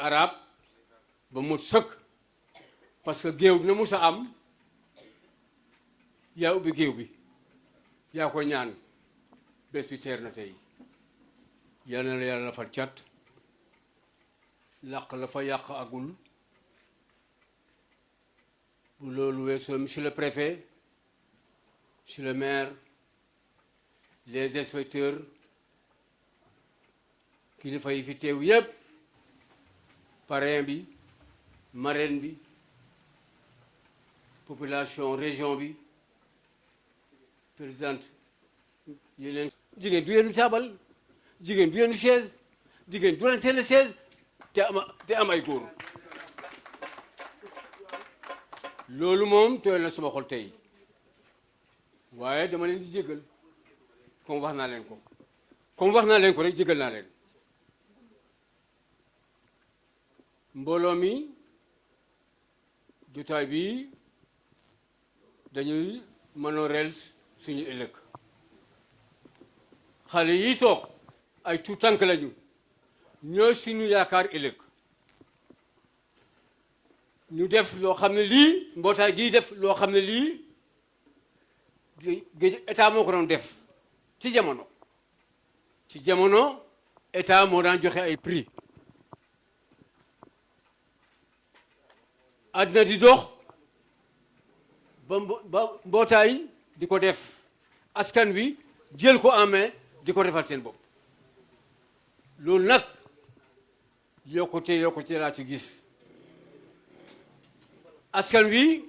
arabe ba mu sëkk parce que géew na mus a am yaa ubbi géew bi yaa ko ñaan bés bi teer na tey yal na la yàlla fa cat làq la fa yàq agul bu loolu weesoo monsieur le préfet monsieur le maire les inspecteurs kilifa yi fi teew yépp parrain bi marraine bi population région bi présidente yeneen jigéen du yenu taabal jigéen du yenu chaise jigéen du leen seen chaise te am ay góor loolu moom tooy na sama xol tey waaye dama leen di jégal comme wax naa leen ko rek jégal naa leen mbooloo mi jotaay bi dañuy mënoreel suñu ëllëg xale yi toog ay tuut tànk lañu ñooy suñu yaakaar ëllëg ñu def loo xam ne lii mbootaay gii def loo xam ne lii état moo ko doon def ci jamono état moo daan joxe ay prix àddina di dox ba mbootaay di ko def askan wi jël ko en main di ko defal seen bopp loolu nag yokkute laa ci gis askan wi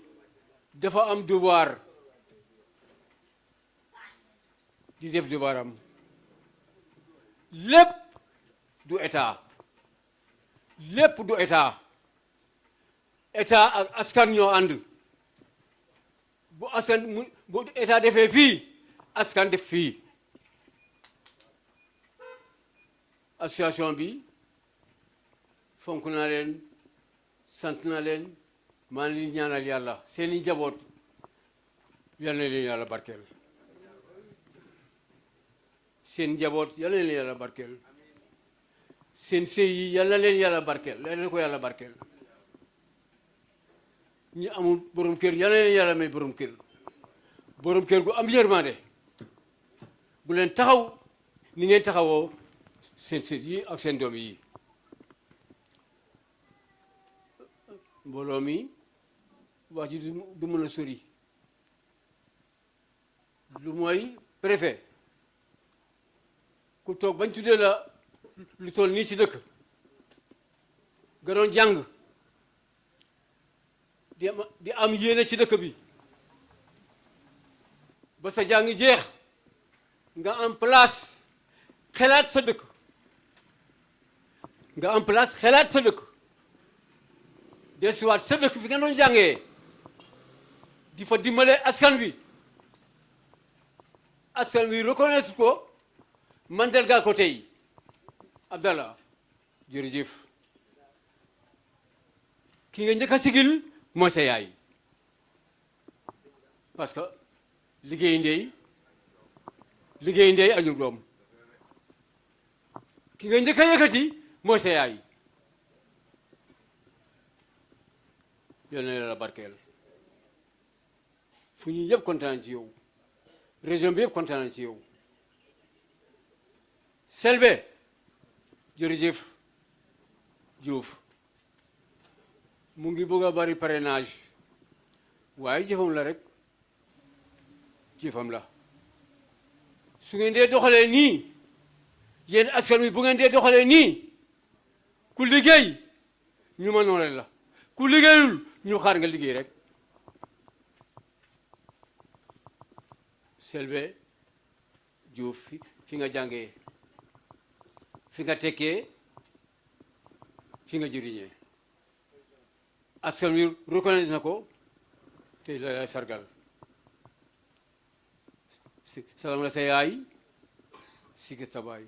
dafa am devoir di def devoiram lépp du état état ak askan ñoo ànd bu état defee fii askan def fii association bi fonk naa leen sant naa leen maa ngi leen ñaanal yàlla seeni njaboot yal na leen yàlla barkeel seen njaboot yal na leen yàlla barkeel seen sëy yi yal na leen yàlla barkeel yal na ko yàlla barkeel ñi amul borom kër yal na leen yàlla may borom kër gu am yërmande bu leen taxaw ni ngeen taxawoo seen sët yi ak seen doom yi mbooloo mi wax ji du mën a sori lu mooy préfet ku toog bañ tuddee la lu toll nii ci dëkk nga doon jàng di am yéene ci dëkk bi ba sa jàng jeex nga am place xelaat sa dëkk desuwaat sa dëkk fi nga doon jàngee di fa dimbale askan wi reconnaître ko mandargaal ko tey Abdallah jërëjëf ki nga njëkk a sigil mooy sa yaay parce que liggéey ndey añu doom ki nga njëkk a yëkkati mooy sa yaay yal na yàlla barkeel fu ñu yëpp kontaan ci yow région bi yëpp kontaan ci yow Selbe jërëjëf Diouf mu ngi bëgg a bari parrainage waaye jëfam la rek su ngeen dee doxalee nii yéen askan wi bu ngeen dee doxalee nii ku liggéey ñu ma noonu la ku liggéeyul ñu xaar nga liggéey rek Selbe Diouf fi nga jàngee fi nga tekkee fi nga jëriñee askan wi reconnaître na ko te la lay sargal salam la sa yaay sikki sa baay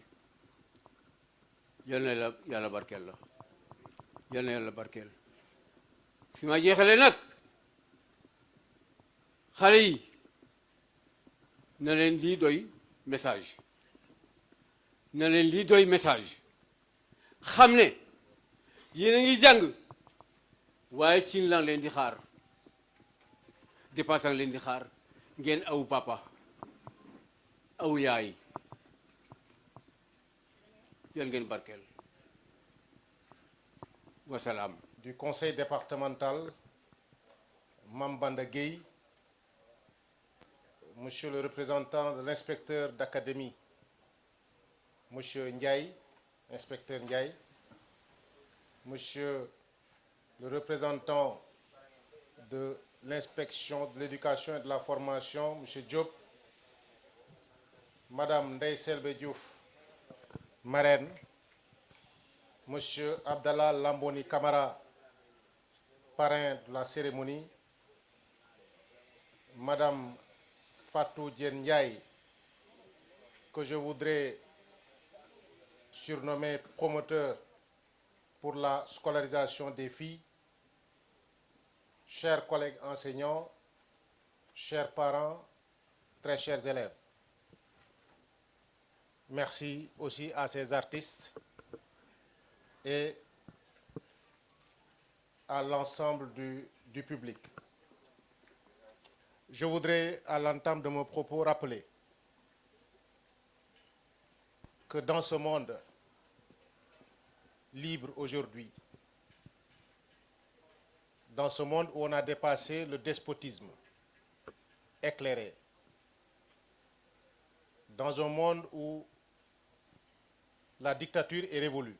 yal na yàlla barkeel fi ma jeexale nag xale yi na leen lii doy message xam ne yéen a ngi jàng waaye cin lang leen di xaar dépassant leen di xaar ngeen aw papa aw yaay yal ngeen barkeel wasalaam. Du conseil départemental, Mambanda Gueye, monsieur le représentant de l'inspecteur d'académie, monsieur Ndiaye, inspecteur Ndiaye, monsieur le représentant de l'inspection de l'éducation et de la formation, monsieur Diop, madame Ndeye Selbe Diouf, marraine, monsieur Abdallah Lamboni Kamara, parrain de la cérémonie, madame Fatou Diène Ndiaye, que je voudrais surnommer promoteur pour la scolarisation des filles, chers collègues enseignants, chers parents, très chers élèves. Merci aussi à ces artistes et à l'ensemble du public. Je voudrais, à l'entame de mon propos, rappeler que dans ce monde libre aujourd'hui, dans ce monde où on a dépassé le despotisme éclairé, dans un monde où la dictature est révolue,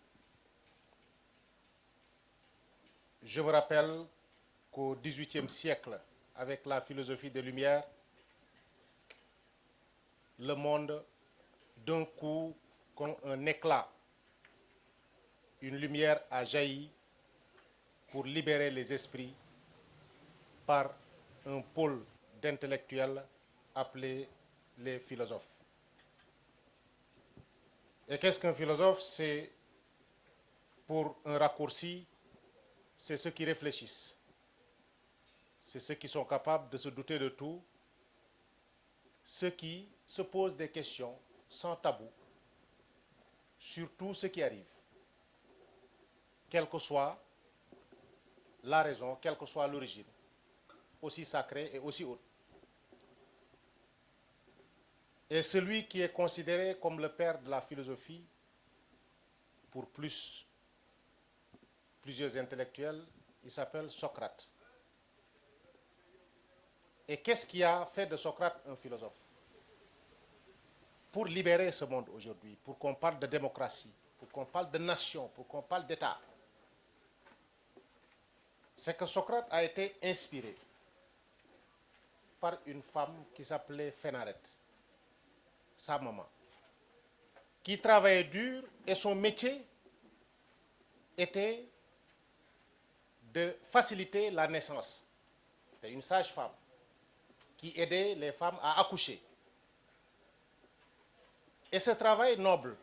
je me rappelle qu'au XVIIIe siècle, avec la philosophie des Lumières, le monde, d'un coup, comme un éclat, une lumière a jailli pour libérer les esprits par un pôle d'intellectuels appelés les philosophes. Et qu'est-ce qu'un philosophe? C'est, pour un raccourci, c'est ceux qui réfléchissent. C'est ceux qui sont capables de se douter de tout, ceux qui se posent des questions sans tabou sur tout ce qui arrive, quelle que soit la raison, quelle que soit l'origine, aussi sacrée et aussi haute. Et celui qui est considéré comme le père de la philosophie pour plusieurs intellectuels, il s'appelle Socrate. Et qu'est-ce qui a fait de Socrate un philosophe? Pour libérer ce monde aujourd'hui, pour qu'on parle de démocratie, pour qu'on parle de nation, pour qu'on parle d'État, c'est que Socrate a été inspiré par une femme qui s'appelait Phénarète, sa maman, qui travaillait dur et son métier était de faciliter la naissance. C'était une sage-femme qui aidait les femmes à accoucher. Et ce travail noble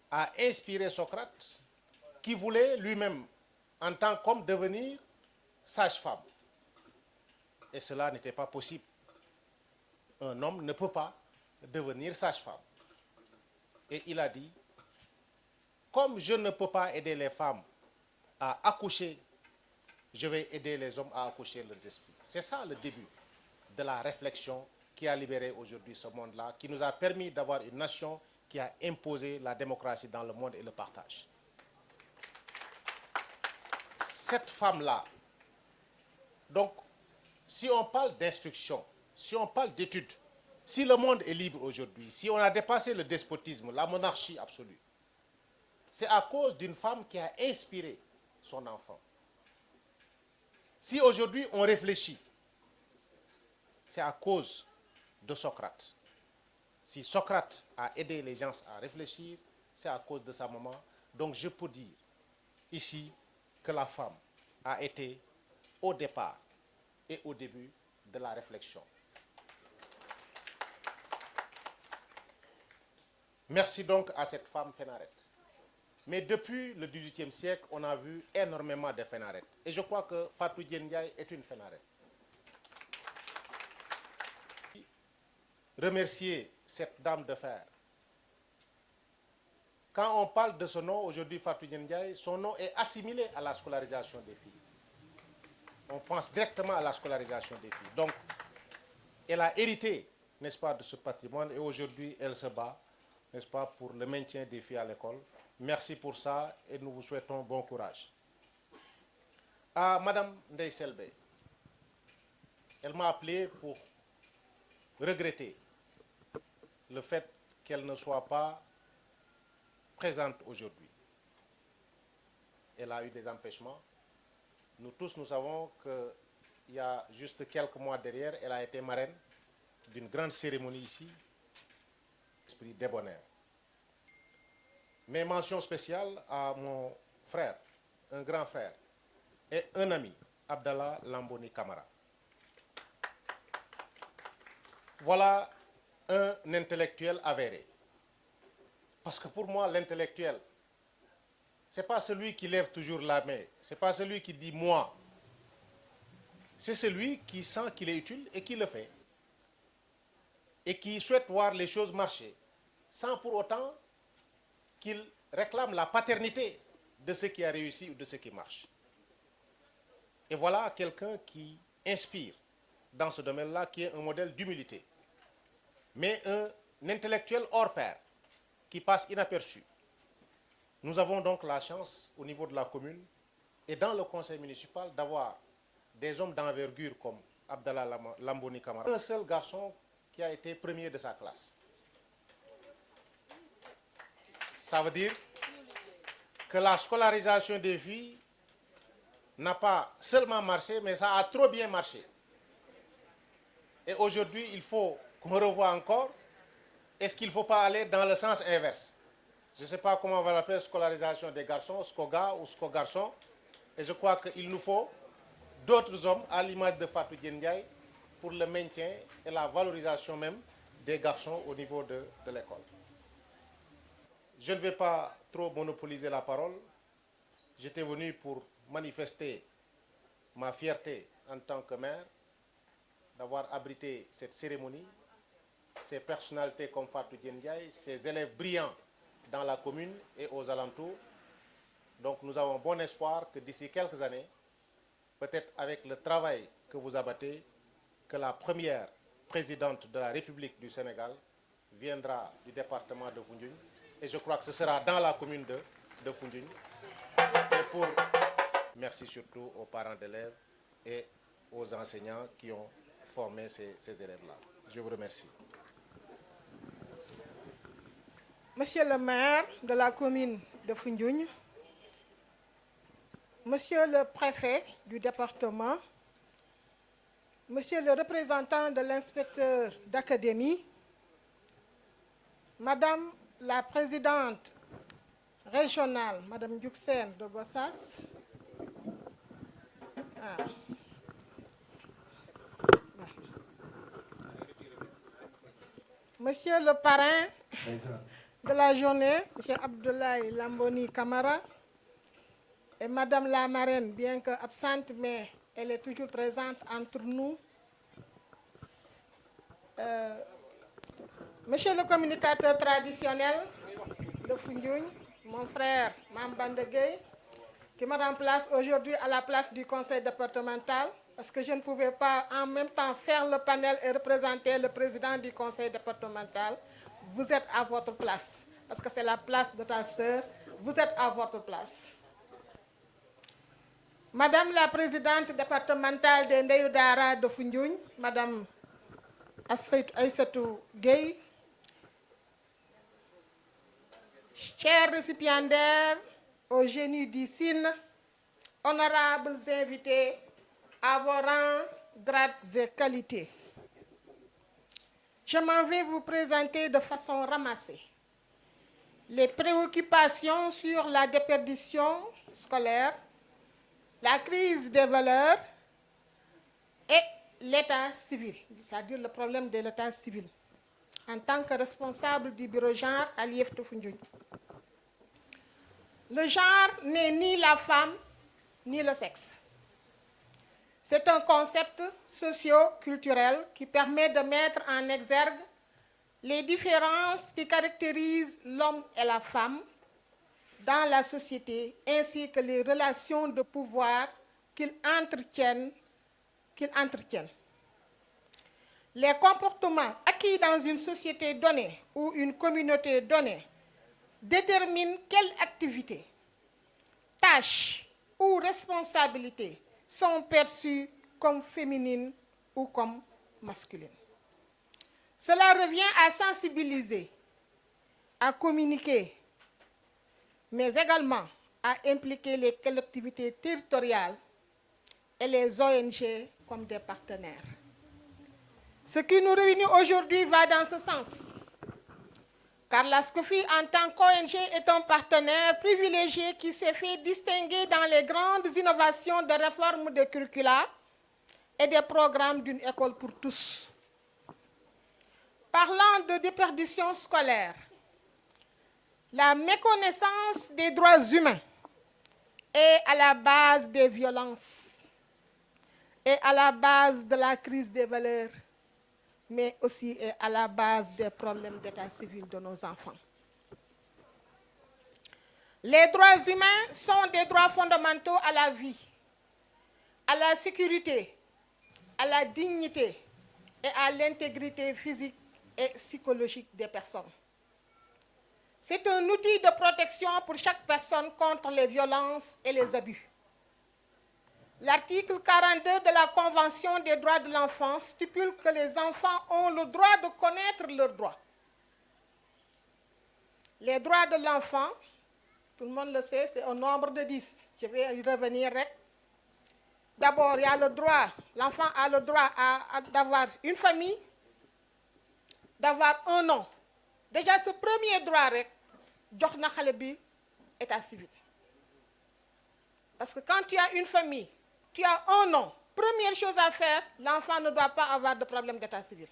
a inspiré Socrate, qui voulait lui-même, en tant qu'homme, devenir sage-femme. Et cela n'était pas possible. Un homme ne peut pas devenir sage-femme. Et il a dit, comme je ne peux pas aider les femmes à accoucher, je vais aider les hommes à accoucher leurs esprits. C'est ça le début de la réflexion qui a libéré aujourd'hui ce monde-là, qui nous a permis d'avoir une nation qui a imposé la démocratie dans le monde et le partage. Cette femme-là, donc, si on parle d'instruction, si on parle d'études, si le monde est libre aujourd'hui, si on a dépassé le despotisme, la monarchie absolue, c'est à cause d'une femme qui a inspiré son enfant. Si aujourd'hui on réfléchit, c'est à cause de Socrate. Si Socrate a aidé les gens à réfléchir, c'est à cause de sa maman. Donc je peux dire ici que la femme a été au départ et au début de la réflexion. Merci donc à cette femme Phénarète. Mais depuis le XVIIIe siècle, on a vu énormément de Phénarètes. Et je crois que Fatou Diène Ndiaye est une Phénarète. Remercier cette dame de fer quand on parle de ce nom, aujourd'hui, Fatou Ndiaye, son nom est assimilé à la scolarisation des filles. On pense directement à la scolarisation des filles. Donc, elle a hérité, n'est-ce pas, de ce patrimoine et aujourd'hui, elle se bat, n'est-ce pas, pour le maintien des filles à l'école. Merci pour ça et nous vous souhaitons bon courage. À Madame Ndeye Selbe, elle m'a appelé pour regretter le fait qu'elle ne soit pas présente aujourd'hui. Elle a eu des empêchements. Nous tous, nous savons qu'il y a juste quelques mois derrière, elle a été marraine d'une grande cérémonie ici, esprit débonnaire. Mais mention spéciale à mon frère, un grand frère et un ami, Abdallah Lamboni Camara. Voilà un intellectuel avéré. Parce que pour moi, l'intellectuel, ce n'est pas celui qui lève toujours la main, ce n'est pas celui qui dit moi. C'est celui qui sent qu'il est utile et qui le fait. Et qui souhaite voir les choses marcher, sans pour autant qu'il réclame la paternité de ce qui a réussi ou de ce qui marche. Et voilà quelqu'un qui inspire dans ce domaine-là, qui est un modèle d'humilité. Mais un intellectuel hors pair, qui passe inaperçu. Nous avons donc la chance, au niveau de la commune et dans le conseil municipal, d'avoir des hommes d'envergure comme Abdallah Lamboni Camara, un seul garçon qui a été premier de sa classe. Ça veut dire que la scolarisation des filles n'a pas seulement marché, mais ça a trop bien marché. Et aujourd'hui, il faut qu'on revoie encore. Est-ce qu'il ne faut pas aller dans le sens inverse? Je ne sais pas comment on va l'appeler, scolarisation des garçons, SCOGA ou SCO-garçon. Et je crois qu'il nous faut d'autres hommes, à l'image de Fatou Ndiaye, pour le maintien et la valorisation même des garçons au niveau de l'école. Je ne vais pas trop monopoliser la parole. J'étais venu pour manifester ma fierté en tant que maire d'avoir abrité cette cérémonie, ces personnalités comme Fatou Ndiaye, ces élèves brillants dans la commune et aux alentours. Donc nous avons bon espoir que d'ici quelques années, peut-être avec le travail que vous abattez, que la première présidente de la République du Sénégal viendra du département de Foundiougne. Et je crois que ce sera dans la commune de Foundiougne. Et merci surtout aux parents d'élèves et aux enseignants qui ont formé ces élèves-là. Je vous remercie. Monsieur le maire de la commune de Foundiougne, Monsieur le préfet du département, Monsieur le représentant de l'inspecteur d'académie, Madame la présidente régionale, Madame Yuxen de Gossas, Monsieur le parrain de la journée, M. Abdoulaye Lamboni Camara, et Madame la marraine, bien que absente, mais elle est toujours présente entre nous. Monsieur le communicateur traditionnel de Foundiougne, mon frère Mambande Gueye, qui me remplace aujourd'hui à la place du conseil départemental, parce que je ne pouvais pas en même temps faire le panel et représenter le président du conseil départemental. Vous êtes à votre place, parce que c'est la place de ta sœur, vous êtes à votre place. Madame la présidente départementale de Ndeyudara de Foundiougne, Madame Aïssatou Gueye, chers récipiendaires au génie du Sine, honorables invités à vos rangs, grades et qualités. Je m'en vais vous présenter de façon ramassée les préoccupations sur la déperdition scolaire, la crise des valeurs et l'état civil, c'est-à-dire le problème de l'état civil, en tant que responsable du bureau genre à l'IEF de Foundiougne. Le genre n'est ni la femme ni le sexe. C'est un concept socio-culturel qui permet de mettre en exergue les différences qui caractérisent l'homme et la femme dans la société ainsi que les relations de pouvoir qu'ils entretiennent. Les comportements acquis dans une société donnée ou une communauté donnée déterminent quelles activités, tâches ou responsabilités sont perçues comme féminines ou comme masculines. Cela revient à sensibiliser, à communiquer, mais également à impliquer les collectivités territoriales et les ONG comme des partenaires. Ce qui nous réunit aujourd'hui va dans ce sens, car la SCOFI en tant qu'ONG est un partenaire privilégié qui s'est fait distinguer dans les grandes innovations de réforme des curricula et des programmes d'une école pour tous. Parlant de déperdition scolaire, la méconnaissance des droits humains est à la base des violences et à la base de la crise des valeurs, mais aussi est à la base des problèmes d'état civil de nos enfants. Les droits humains sont des droits fondamentaux à la vie, à la sécurité, à la dignité et à l'intégrité physique et psychologique des personnes. C'est un outil de protection pour chaque personne contre les violences et les abus. L'article 42 de la Convention des droits de l'enfant stipule que les enfants ont le droit de connaître leurs droits. Les droits de l'enfant, tout le monde le sait, c'est un nombre de 10. Je vais y revenir. D'abord, il y a le droit, l'enfant a le droit d'avoir une famille, d'avoir un nom. Déjà, ce premier droit, jox na xale bi état civil. Parce que quand tu as une famille, tu as un nom. Première chose à faire, l'enfant ne doit pas avoir de problème d'état civil.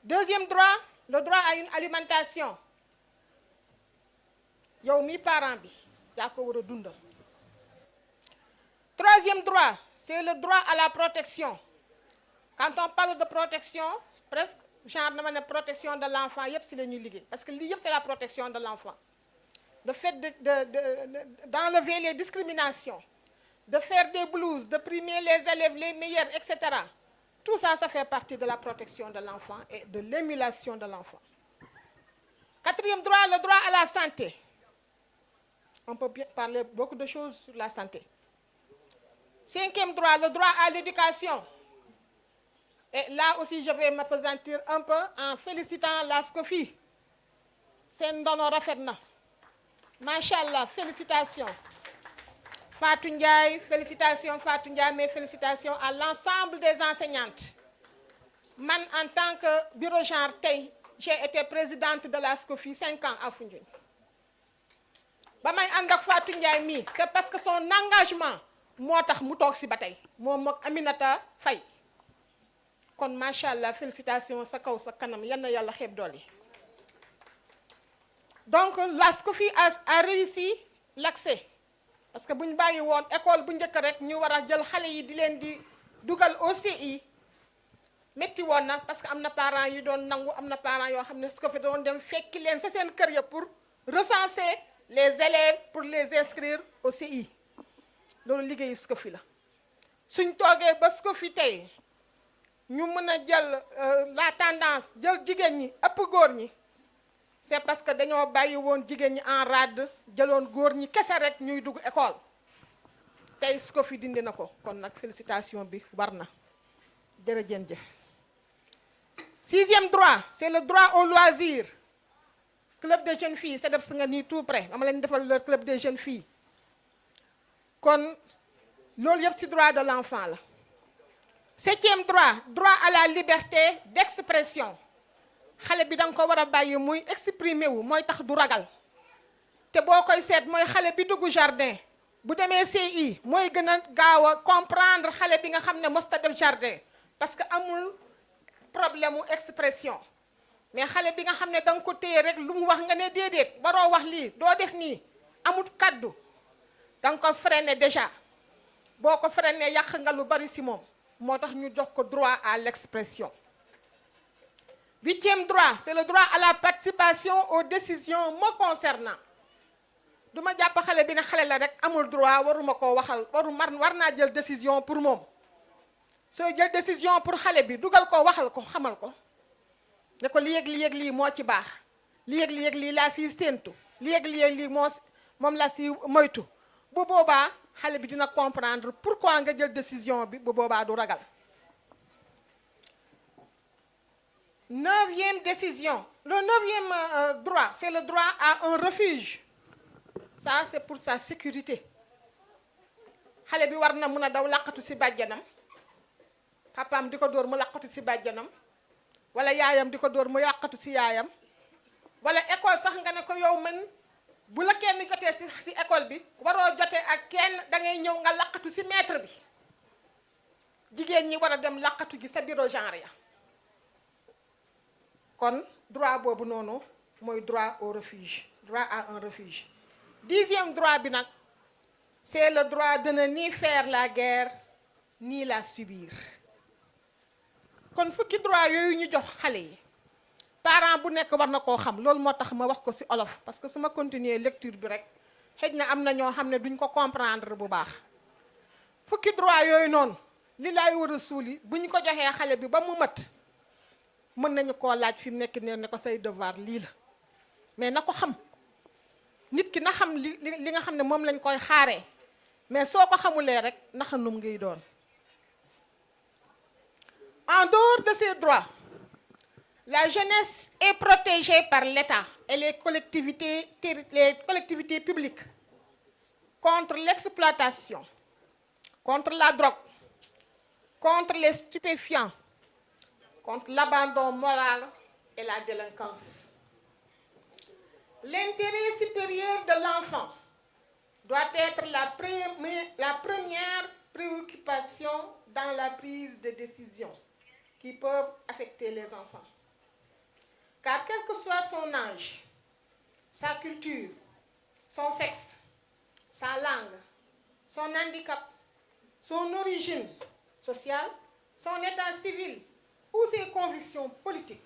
Deuxième droit, le droit à une alimentation. Yow mi parent bi, yaa ko war a dundal. Troisième droit, c'est le droit à la protection. Quand on parle de protection, presque genre de protection de l'enfant, c'est le lié. Parce que c'est la protection de l'enfant. Le fait d'enlever les discriminations, de faire des blouses, de primer les élèves les meilleurs, etc. Tout ça, ça fait partie de la protection de l'enfant et de l'émulation de l'enfant. Quatrième droit, le droit à la santé. On peut parler beaucoup de choses sur la santé. Cinquième droit, le droit à l'éducation. Et là aussi, je vais m'appesantir un peu en félicitant la SCOFI. C'est un don rafet na. Machallah, félicitations. Fatou Ndiaye, félicitations Fatou Ndiaye, mais félicitations à l'ensemble des enseignantes. Man, en tant que bureau genre, j'ai été présidente de la SCOFI 5 ans à Foundiougne. C'est parce que son engagement, moi, je Aminata Faye. Kon machallah, félicitations sa kaw sa kanam yanna yalla xeb doli. Donc la SCOFI a réussi l'accès parce que buñ bayyi won école bu ñëk rek ñu wara jël xalé yi di leen di dugal au CI metti won na parce que amna parents yu doon nangu amna parents yo xamné SCOFI doon dem fekki leen sa seen kër ya pour recenser les élèves pour les inscrire au CI. Lolu liggéeyu SCOFI la. Suñ toogee ba SCOFI tay ñu mëna jël la tendance jël jigéen ñi ëpp góor ñi c'est parce que dañoo bàyyi woon jigéen ñi en rade jëloon góor ñi kese rek ñuy dugg école tey SCOFI dindi na ko kon nag félicitation bi war na jërëjëf. Sixième droit, c'est le droit au loisir. Club des jeunes filles c'est def nga nii tout près dama leen defal le club des jeunes filles kon loolu yëpp ci droit de l'enfant la. Septième droit, droit à la liberté d'expression. Xale bi dang ko wara bayyi muy exprimer wu moy tax du ragal. Té bokoy sét moy xale bi duggu jardin. Bu démé CI moy gëna gawa comprendre xale bi nga xamné mosta def jardin parce que amul problème expression. Mais xale bi nga xamné dang ko téye rek lu mu wax nga né dédét baro wax li do def ni amul kaddu. Dang ko freiner déjà. Boko freiner yak nga lu bari ci mom. Motax ñu jox ko droit à l'expression. Huitième droit, c'est le droit à la participation aux décisions me concernant. du ma jàpp xale bi ne xale la rek amul droit waruma koo waxal war naa jël décision pour moom soo jël décision pour xale bi dugal ko waxal ko xamal ko ne ko li yëg lii moo ci baax li yëg lii laa siy séentu li yëg lii moom laa siy moytu bu boobaa xale bi dina comprendre pourquoi nga jël décision bi bu boobaa du ragal. 9e décision, le 9e droit, c'est le droit à un refuge. Ça, c'est pour sa sécurité. xale bi war na mun a daw laqatu si bàjjanam papaam di ko dóor mu laqatu si bàjjanam wala yaayam di ko dóor mu laqatu si yaayam wala école sax nga ne ko yow man bu la kenn jotee si école bi waroo jotee ak kenn da ngay ñëw nga laqatu si maître bi jigéen ñi war a dem laqatu gi sa bureau genre ya kon droit boobu noonu mooy droit au refuge, droit à un refuge. 10e droit bi nag c'est le droit de ne ni faire la guerre ni la subir. kon fukki droit yooyu ñu jox xale yi parent bu nekk war na koo xam loolu moo tax ma wax ko ci olof parce que su ma continuer lecture bi rek xëj na am na ñoo xam ne duñ ko comprendre bu baax. fukki droit yooyu noonu li laay war a suuli bu ñu ko joxee xale bi ba mu mat mën nañu koo laaj fi mu nekk ne ko say devoir lii la mais na ko xam nit ki na xam li nga xam ne moom lañ koy xaaree mais soo ko xamulee rek naxanum ngay doon. En dehors de ces droits, la jeunesse est protégée par l'État et les collectivités publiques contre l'exploitation, contre la drogue, contre les stupéfiants, contre l'abandon moral et la délinquance. L'intérêt supérieur de l'enfant doit être la première préoccupation dans la prise de décision qui peuvent affecter les enfants. Car quel que soit son âge, sa culture, son sexe, sa langue, son handicap, son origine sociale, son état civil ou ses convictions politiques,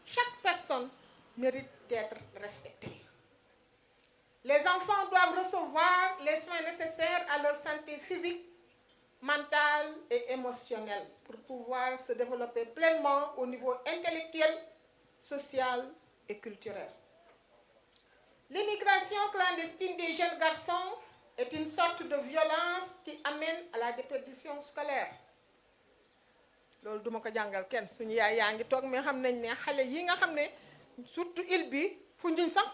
chaque personne mérite d'être respectée. Les enfants doivent recevoir les soins nécessaires à leur santé physique, mentale et émotionnelle pour pouvoir se développer pleinement au niveau intellectuel, social et culturel. L'immigration clandestine des jeunes garçons est une sorte de violence qui amène à la déperdition scolaire. loolu duma ko jàngal kenn suñu yaay yaa ngi toog mais xam nañ ne xale yi nga xam ne surtout île bi Foundiougne sax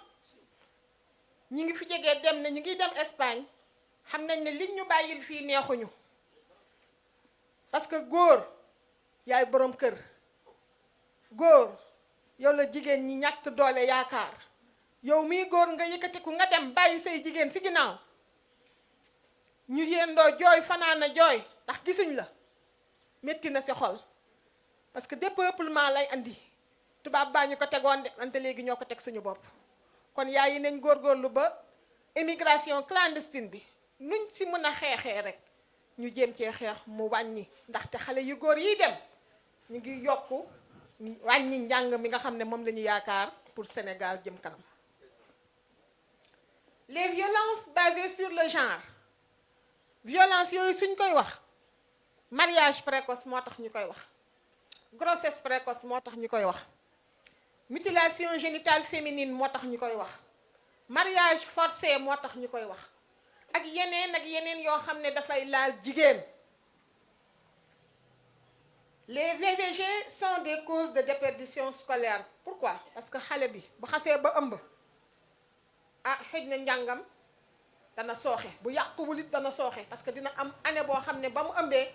ñi ngi fi jegee dem ne ñu ngi dem Espagne xam nañ ne liñ ñu bàyyil fii neexuñu parce que góor yaay borom kër góor yow la jigéen ñi ñàkk doole yaakaar yow mii góor nga yëkkatiku nga dem bàyyi say jigéen si ginnaaw ñu yendoo jooy fanaana jooy ndax gisuñ la metti na si xol parce que dépeuplement lay andi tubaab baa ñu ko tegoon de wante léegi ñoo ko teg suñu bopp kon yaay yi nañ góorgóorlu ba immigration clandestine bi nuñ si mën a xeexee rek ñu jéem cee xeex mu wàññi ndaxte xale yu góor yi dem ñu ngi yokku wàññi njàng mi nga xam ne moom la ñu yaakaar pour Sénégal jëm kanam. Les violences basées sur le genre violence yooyu suñ koy wax mariage précoce moo tax ñu koy wax grossesse précoce moo tax ñu koy wax mutilation génitale féminine moo tax ñu koy wax mariage forcé moo tax ñu koy wax ak yeneen yoo xam ne dafay laal jigéen. Les VVG sont des causes de déperdition scolaire. Pourquoi? Parce que xale bi bu xasee ba ëmb xëj na njàngam dana sooxe bu yàquwul it dana sooxe parce que dina am année boo xam ne ba mu ëmbee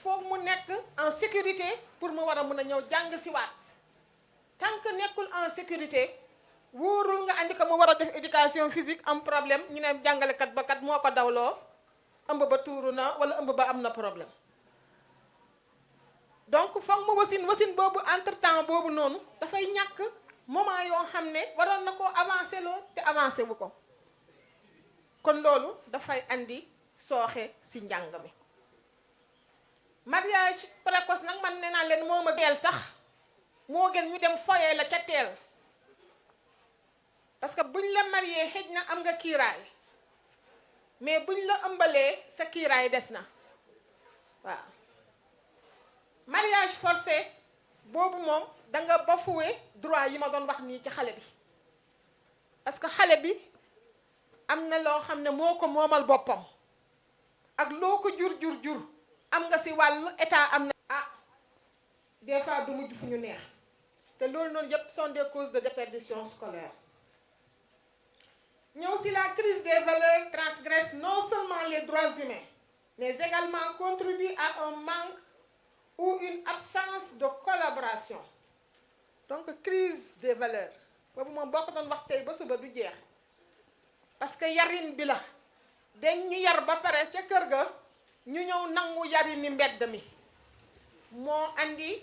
foog mu nekk en sécurité pour mu war a mën a ñëw jàng si waat tant que nekkul en sécurité wóorul nga andi ko mu war a def éducation physique am problème ñu ne jàngalekat ba kat moo ko dawloo ëmb ba tuuru na wala ëmb ba am na problème. donc foog mu wasin boobu entre temps boobu noonu dafay ñàkk moment yoo xam ne waroon na koo avancé loo te avancé wu ko kon loolu dafay andi sooxe si njàng mi. mariage précoce nag man nee naa leen moo ma teel sax moo gën ñu dem foyee la ca teel parce que buñ la marié xëj na am nga kiiraay mais buñ la ëmbalee sa kiiraay des na waaw mariage forcé boobu moom da nga bafoué droit yi ma doon wax nii ci xale bi parce que xale bi am na loo xam ne moo ko moomal boppam ak loo ko jur am nga si wàll état am na des fois du mujj fu ñu neex te loolu noonu yëpp sont des causes de déperdition scolaire. ñëw si la crise des valeurs transgresse non seulement les droits humains mais également contribue à un manque ou une absence de collaboration. Donc crise des valeurs boobu moom boo ko doon wax tey ba suba du jeex parce que yarin bi la dañ ñu yar ba pare ca kër ga ñu ñëw nangu yarini mbedd mi moo andi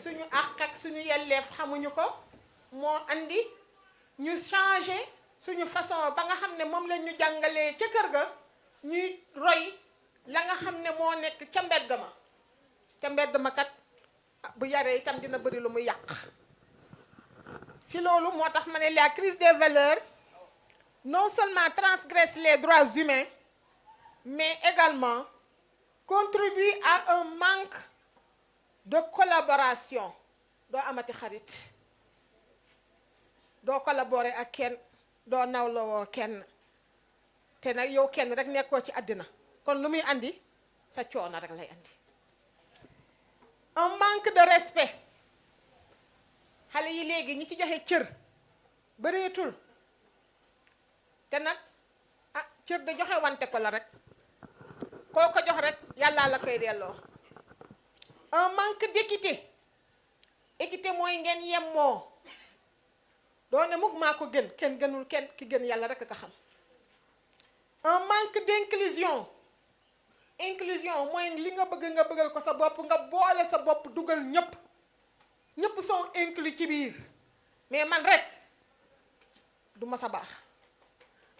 suñu àq ak suñu yelleef xamuñu ko moo andi ñu changé suñu façon ba nga xam ne moom lañ ñu jàngalee ca kër ga ñuy roy la nga xam ne moo nekk ca mbedd ma kat bu yaree itam dina bëri lu muy yàq si loolu moo tax ma ne la crise des valeurs non seulement transgresse les droits humains mais également contribue à un manque de collaboration. doo amati xarit doo collaborer ak kenn doo nawloo kenn te nag yow kenn rek nekkoo ci àddina kon lu muy andi sa coono rek lay andi. un manque de respect xale yi léegi ñi ci joxe cër bëreetul te nag cër da joxe wante ko la rek koo ko jox rek yàllaa la koy delloo. un manque d'équité équité mooy ngeen yemmoo doo ne mukk maa ko gën kenn gënul kenn ki gën yàlla rek a ko xam. un manque d'inclusion mooy li nga bëggal ko sa bopp nga boole sa bopp dugal ñëpp sont inclus ci biir mais man rek du ma sa baax.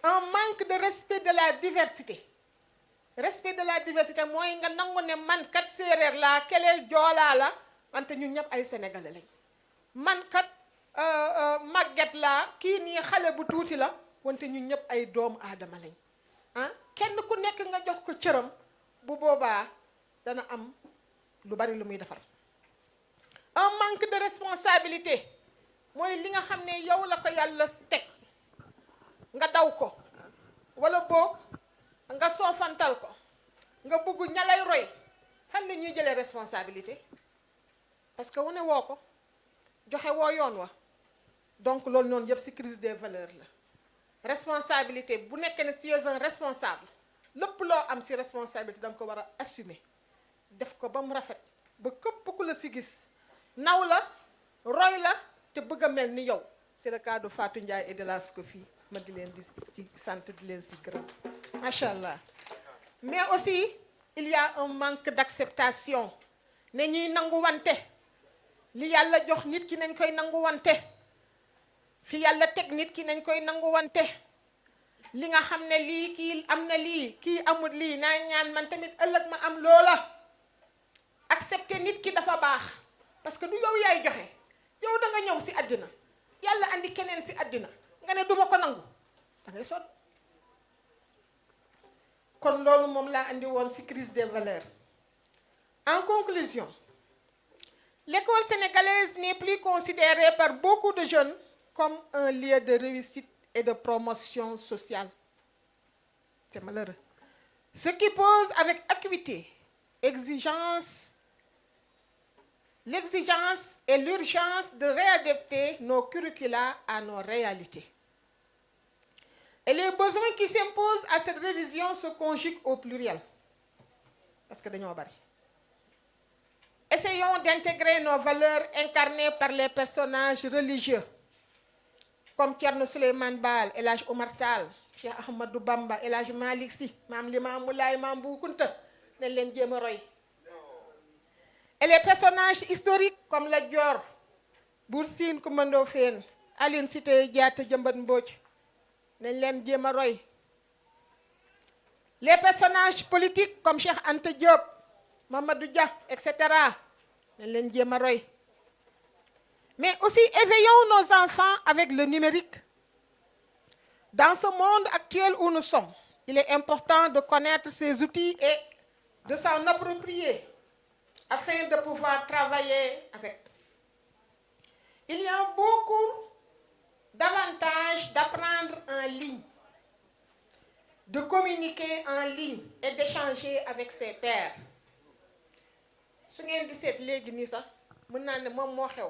un manque de respect de la diversité mooy nga nangu ne man kat séeréer laa keleel joolaa la wante ñun ñëpp ay sénégalais lañ man kat màgget laa kii nii xale bu tuuti la wante ñun ñëpp ay doomu aadama lañ kenn ku nekk nga jox ko cëram bu boobaa dana am lu bari lu muy defar. un manque de responsabilité mooy li nga xam ne yow la ko yàlla teg nga daw ko wala boog nga soofantal ko nga bëgg ña lay roy fan la ñuy jëlee responsabilité parce que wane woo ko joxe woo yoon wa donc loolu noonu yëpp ci crise des valeurs la. responsabilité bu nekkee ne tu es un responsable lépp loo am ci responsabilité da nga ko war a assumer def ko ba mu rafet ba képp ku la ci gis naw la roy la te bëgg a mel ni yow. c'est le cas de Fatou Ndiaye et de la SCOFI ma di leen di ci sant di leen ci gërëm macha allah. mais aussi il y a un manque d'acceptation ne ñuy nangu wante li yàlla jox nit ki nañ koy nangu wante fi yàlla teg nit ki nañ koy nangu wante li nga xam ne lii kii am na lii kii amul lii naa ñaan man tamit ëllëg ma am loola. accepter nit ki dafa baax parce que du yow yaay joxe yow da nga ñëw ci àddina yàlla andi keneen ci àddina nga ne duma ko nangu da ngay sonn. kon loolu moom laa andi woon ci crise des valeurs. En conclusion, l'école sénégalaise n'est plus considérée par beaucoup de jeunes comme un lieu de réussite et de promotion sociale. C'est malheureux. Ce qui pose avec acuité l'exigence et l'urgence de réadapter nos curricula à nos réalités. Et les besoins qui s'imposent à cette révision se conjuguent au pluriel. Parce que dañoo bari. Essayons d'intégrer nos valeurs incarnées par les personnages religieux, comme Thierno Souleymane Baal, El Hadj Omar Tall, Cheikh Ahmadou Bamba, El Hadj Malick Sy, Maam Limamou Laye, Maam Bou Kounta, nañ leen jéem a roy. Et les personnages historiques comme Lat Dior, Bour Sine Coumba Ndoffène, Aline Sitoé Diatta, Jëmbat Mbodj, nañ leen jéem a roy. Les personnages politiques comme Cheikh Anta Diop, Mamadou Dia, etc. nañ leen jéem a roy. Mais aussi éveillons nos enfants avec le numérique Dans ce monde actuel où nous sommes, il est important de connaître ces outils et de s'en approprier afin de pouvoir travailler avec. Il y a beaucoup d'avantages d'apprendre en ligne, de communiquer en ligne et d'échanger avec ses pairs. Su ngeen di seet léegi nii sax mën naa ne moom moo xew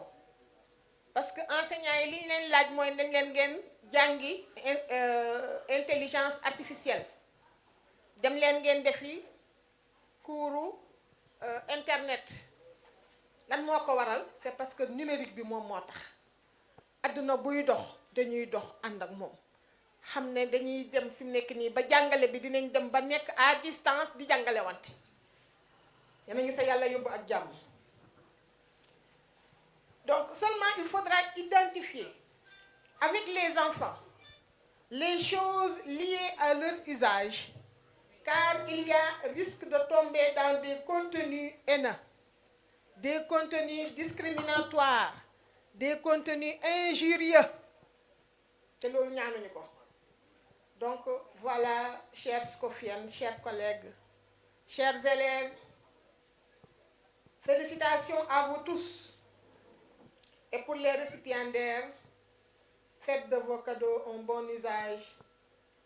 parce que enseignants yi li ñu leen laaj mooy dem leen ngeen jàngi intelligence artificielle dem leen ngeen defi cours internet. Lan moo ko waral c'est parce que numérique bi moom moo tax adduna buy dox dañuy dox ànd ak moom xam ne dañuy dem fi mu nekk nii ba jàngale bi dinañ dem ba nekk à distance di jàngale wante yéen ngi sa yàlla yóbbu ak jàmm. Donc seulement il faudra identifier avec les enfants les choses liées à leur usage, car il y a risque de tomber dans des contenus haineux, des contenus discriminatoires, des contenus injurieux. C'est loolu ñaanuñu ko. Donc voilà, chers Scofiennes, chers collègues, chers élèves, félicitations à vous tous. Et pour les récipiendaires, faites de vos cadeaux un bon usage.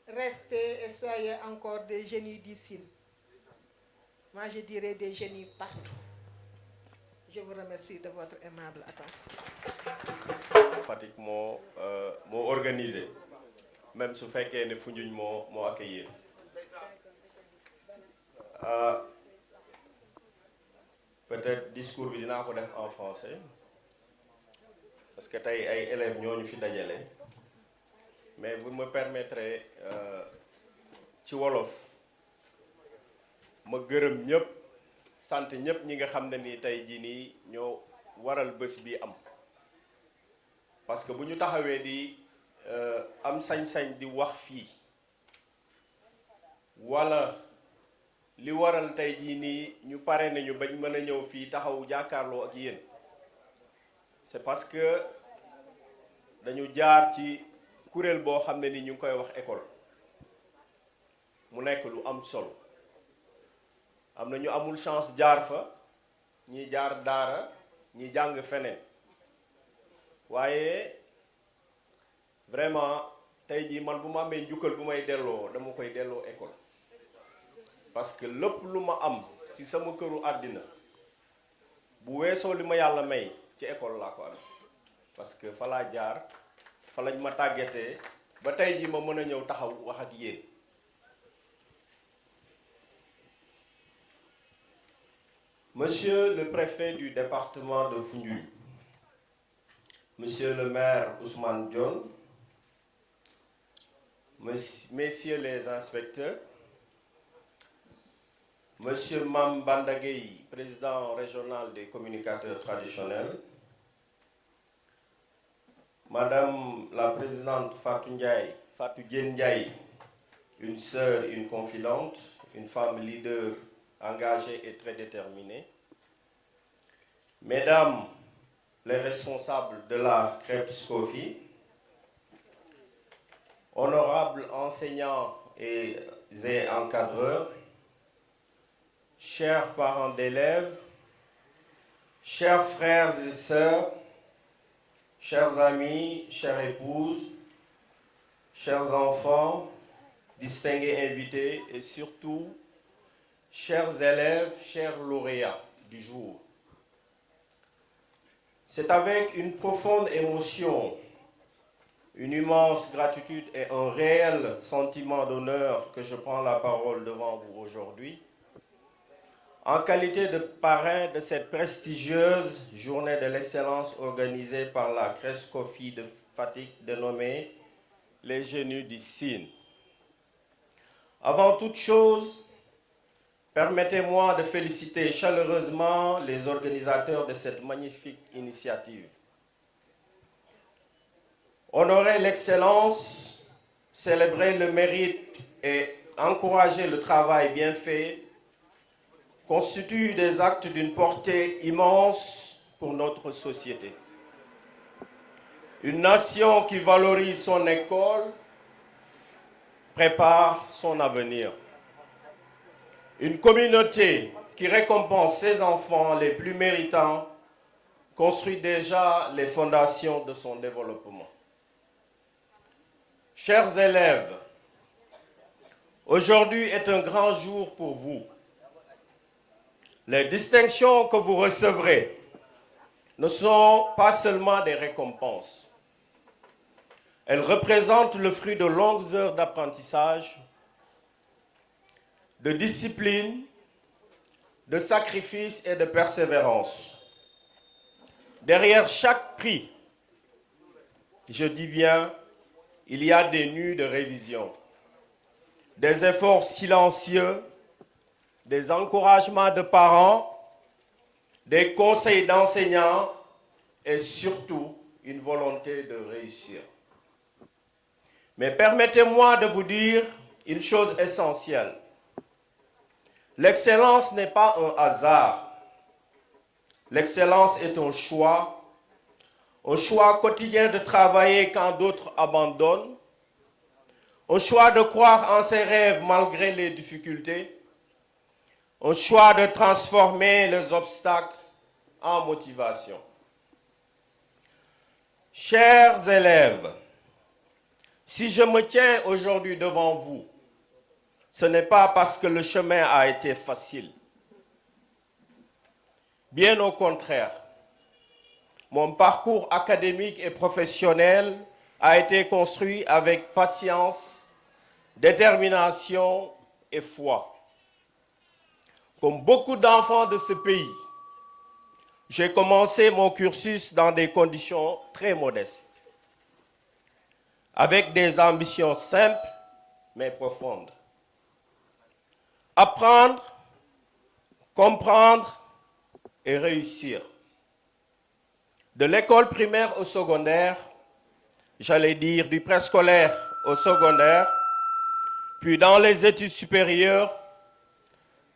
Restez et soyez encore des génies d'ici. Moi, je dirais des génies partout. Je vous remercie de votre aimable attention. Fatick moo organisé même su fekkee ne Foundiougne moo accueillir peut-être discours bi dinaa ko def en français parce que tey ay élèves ñoo ñu fi dajale mais vous me permettrez ci wolof ma gërëm ñëpp sant ñëpp ñi nga xam ne ni tey jii nii ñoo waral bés bi am parce que bu ñu taxawee di am sañ-sañ di wax fii wala li waral tey jii nii ñu pare nañu bañ mën a ñëw fii taxaw jàkkaarloo ak yéen c'est parce que dañu jaar ci kuréel boo xam ne ni ñu ngi koy wax école mu nekk lu am solo am na ñu amul chance jaar fa ñi jaar daara ñi jàng feneen waaye vraiment tey jii man bu ma amee njukkal bu may delloo dama koy delloo école parce que lépp lu ma am ci sama këru àddina bu weesoo li ma yàlla may ci école laa ko am parce que fa laa jaar fa lañ ma tàggatee ba tey jii ma mën a ñëw taxaw wax ak yéen. Monsieur le préfet du département de Foundiougne, Monsieur le maire Ousmane Dione, Messieurs les inspecteurs, Monsieur Mame Banda Gueye, président régional des communicateurs traditionnels, Madame la présidente Fatou Diène Ndiaye, une sœur, une confidente, une femme leader engagée et très déterminée, Mesdames les responsables de la crêpe SCOFI, honorables enseignants et encadreurs, chers parents d'élèves, chers frères et sœurs, chers amis, chères épouses, chers enfants, distingués invités et surtout, chers élèves, chers lauréats du jour. C'est avec une profonde émotion, une immense gratitude et un réel sentiment d'honneur que je prends la parole devant vous aujourd'hui, en qualité de parrain de cette prestigieuse journée de l'excellence organisée par la crèche SCOFI de Fatick dénommée les Génies du Sine. Avant toute chose, permettez-moi de féliciter chaleureusement les organisateurs de cette magnifique initiative. Honorer l'excellence, célébrer le mérite et encourager le travail bien fait constituent des actes d'une portée immense pour notre société. Une nation qui valorise son école prépare son avenir. Une communauté qui récompense ses enfants les plus méritants construit déjà les fondations de son développement. Chers élèves, aujourd'hui est un grand jour pour vous. Les distinctions que vous recevrez ne sont pas seulement des récompenses. Elles représentent le fruit de longues heures d'apprentissage, de discipline, de sacrifice et de persévérance. Derrière chaque prix, je dis bien, il y a des nuits de révision, des efforts silencieux, des encouragements de parents, des conseils d'enseignants et surtout une volonté de réussir. Mais permettez-moi de vous dire une chose essentielle. L'excellence n'est pas un hasard. L'excellence est un choix quotidien de travailler quand d'autres abandonnent, un choix de croire en ses rêves malgré les difficultés, un choix de transformer les obstacles en motivation. Chers élèves, si je me tiens aujourd'hui devant vous, ce n'est pas parce que le chemin a été facile. Bien au contraire, mon parcours académique et professionnel a été construit avec patience, détermination et foi. Comme beaucoup d'enfants de ce pays, j'ai commencé mon cursus dans des conditions très modestes, avec des ambitions simples mais profondes. Apprendre, comprendre et réussir. De l'école primaire au secondaire, j'allais dire du préscolaire au secondaire, puis dans les études supérieures,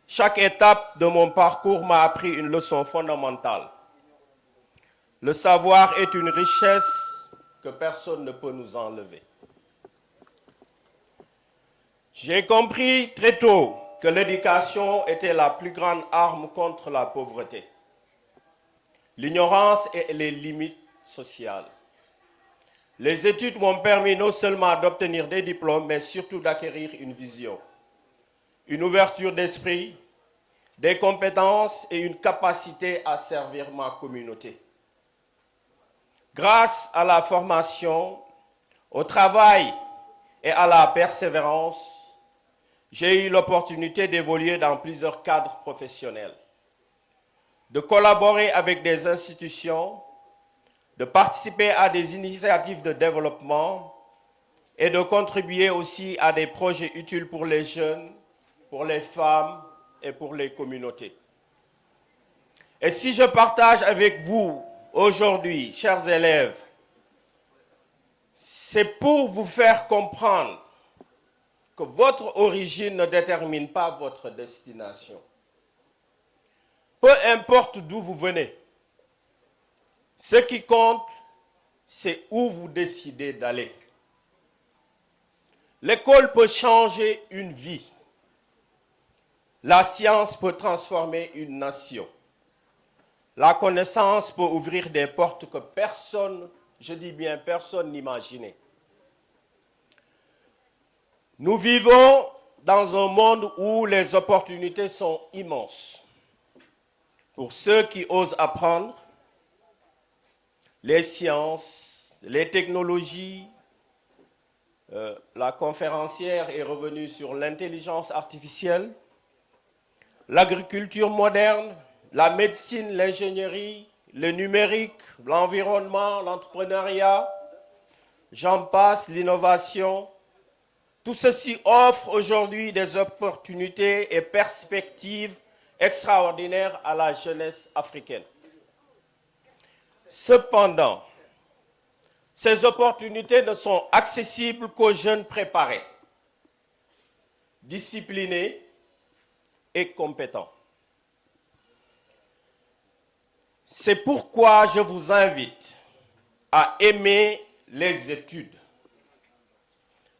chaque étape de mon parcours m'a appris une leçon fondamentale. Le savoir est une richesse que personne ne peut nous enlever. J'ai compris très tôt que l'éducation était la plus grande arme contre la pauvreté, l'ignorance et les limites sociales. Les études m'ont permis non seulement d'obtenir des diplômes, mais surtout d'acquérir une vision, une ouverture d'esprit, des compétences et une capacité à servir ma communauté. Grâce à la formation, au travail et à la persévérance, j'ai eu l'opportunité d'évoluer dans plusieurs cadres professionnels, de collaborer avec des institutions, de participer à des initiatives de développement et de contribuer aussi à des projets utiles pour les jeunes, pour les femmes et pour les communautés. Et si je partage avec vous aujourd'hui, chers élèves, c'est pour vous faire comprendre que votre origine ne détermine pas votre destination. Peu importe d'où vous venez, ce qui compte, c'est où vous décidez d'aller. L'école peut changer une vie. La science peut transformer une nation. La connaissance peut ouvrir des portes que personne, je dis bien personne, n'imaginait. Nous vivons dans un monde où les opportunités sont immenses. Pour ceux qui osent apprendre, les sciences, les technologies, la conférencière est revenue sur l'intelligence artificielle, l'agriculture moderne, la médecine, l'ingénierie, le numérique, l'environnement, l'entrepreneuriat, j'en passe, l'innovation. Tout ceci offre aujourd'hui des opportunités et perspectives extraordinaires à la jeunesse africaine. Cependant, ces opportunités ne sont accessibles qu'aux jeunes préparés, disciplinés et compétents. C'est pourquoi je vous invite à aimer les études,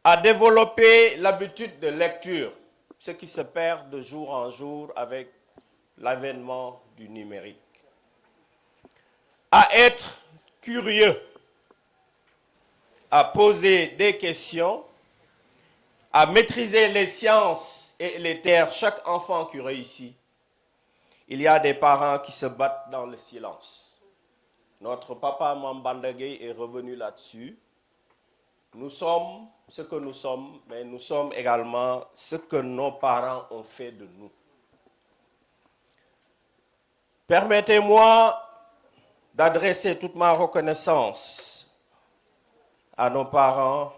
à développer l'habitude de lecture, ce qui se perd de jour en jour avec l'avènement du numérique, à être curieux, à poser des questions, à maîtriser les sciences et les terres. Chaque enfant qui réussit, il y a des parents qui se battent dans le silence. Notre papa Mame Banda Gueye est revenu là-dessus. Nous sommes ce que nous sommes, mais nous sommes également ce que nos parents ont fait de nous. Permettez-moi d'adresser toute ma reconnaissance à nos parents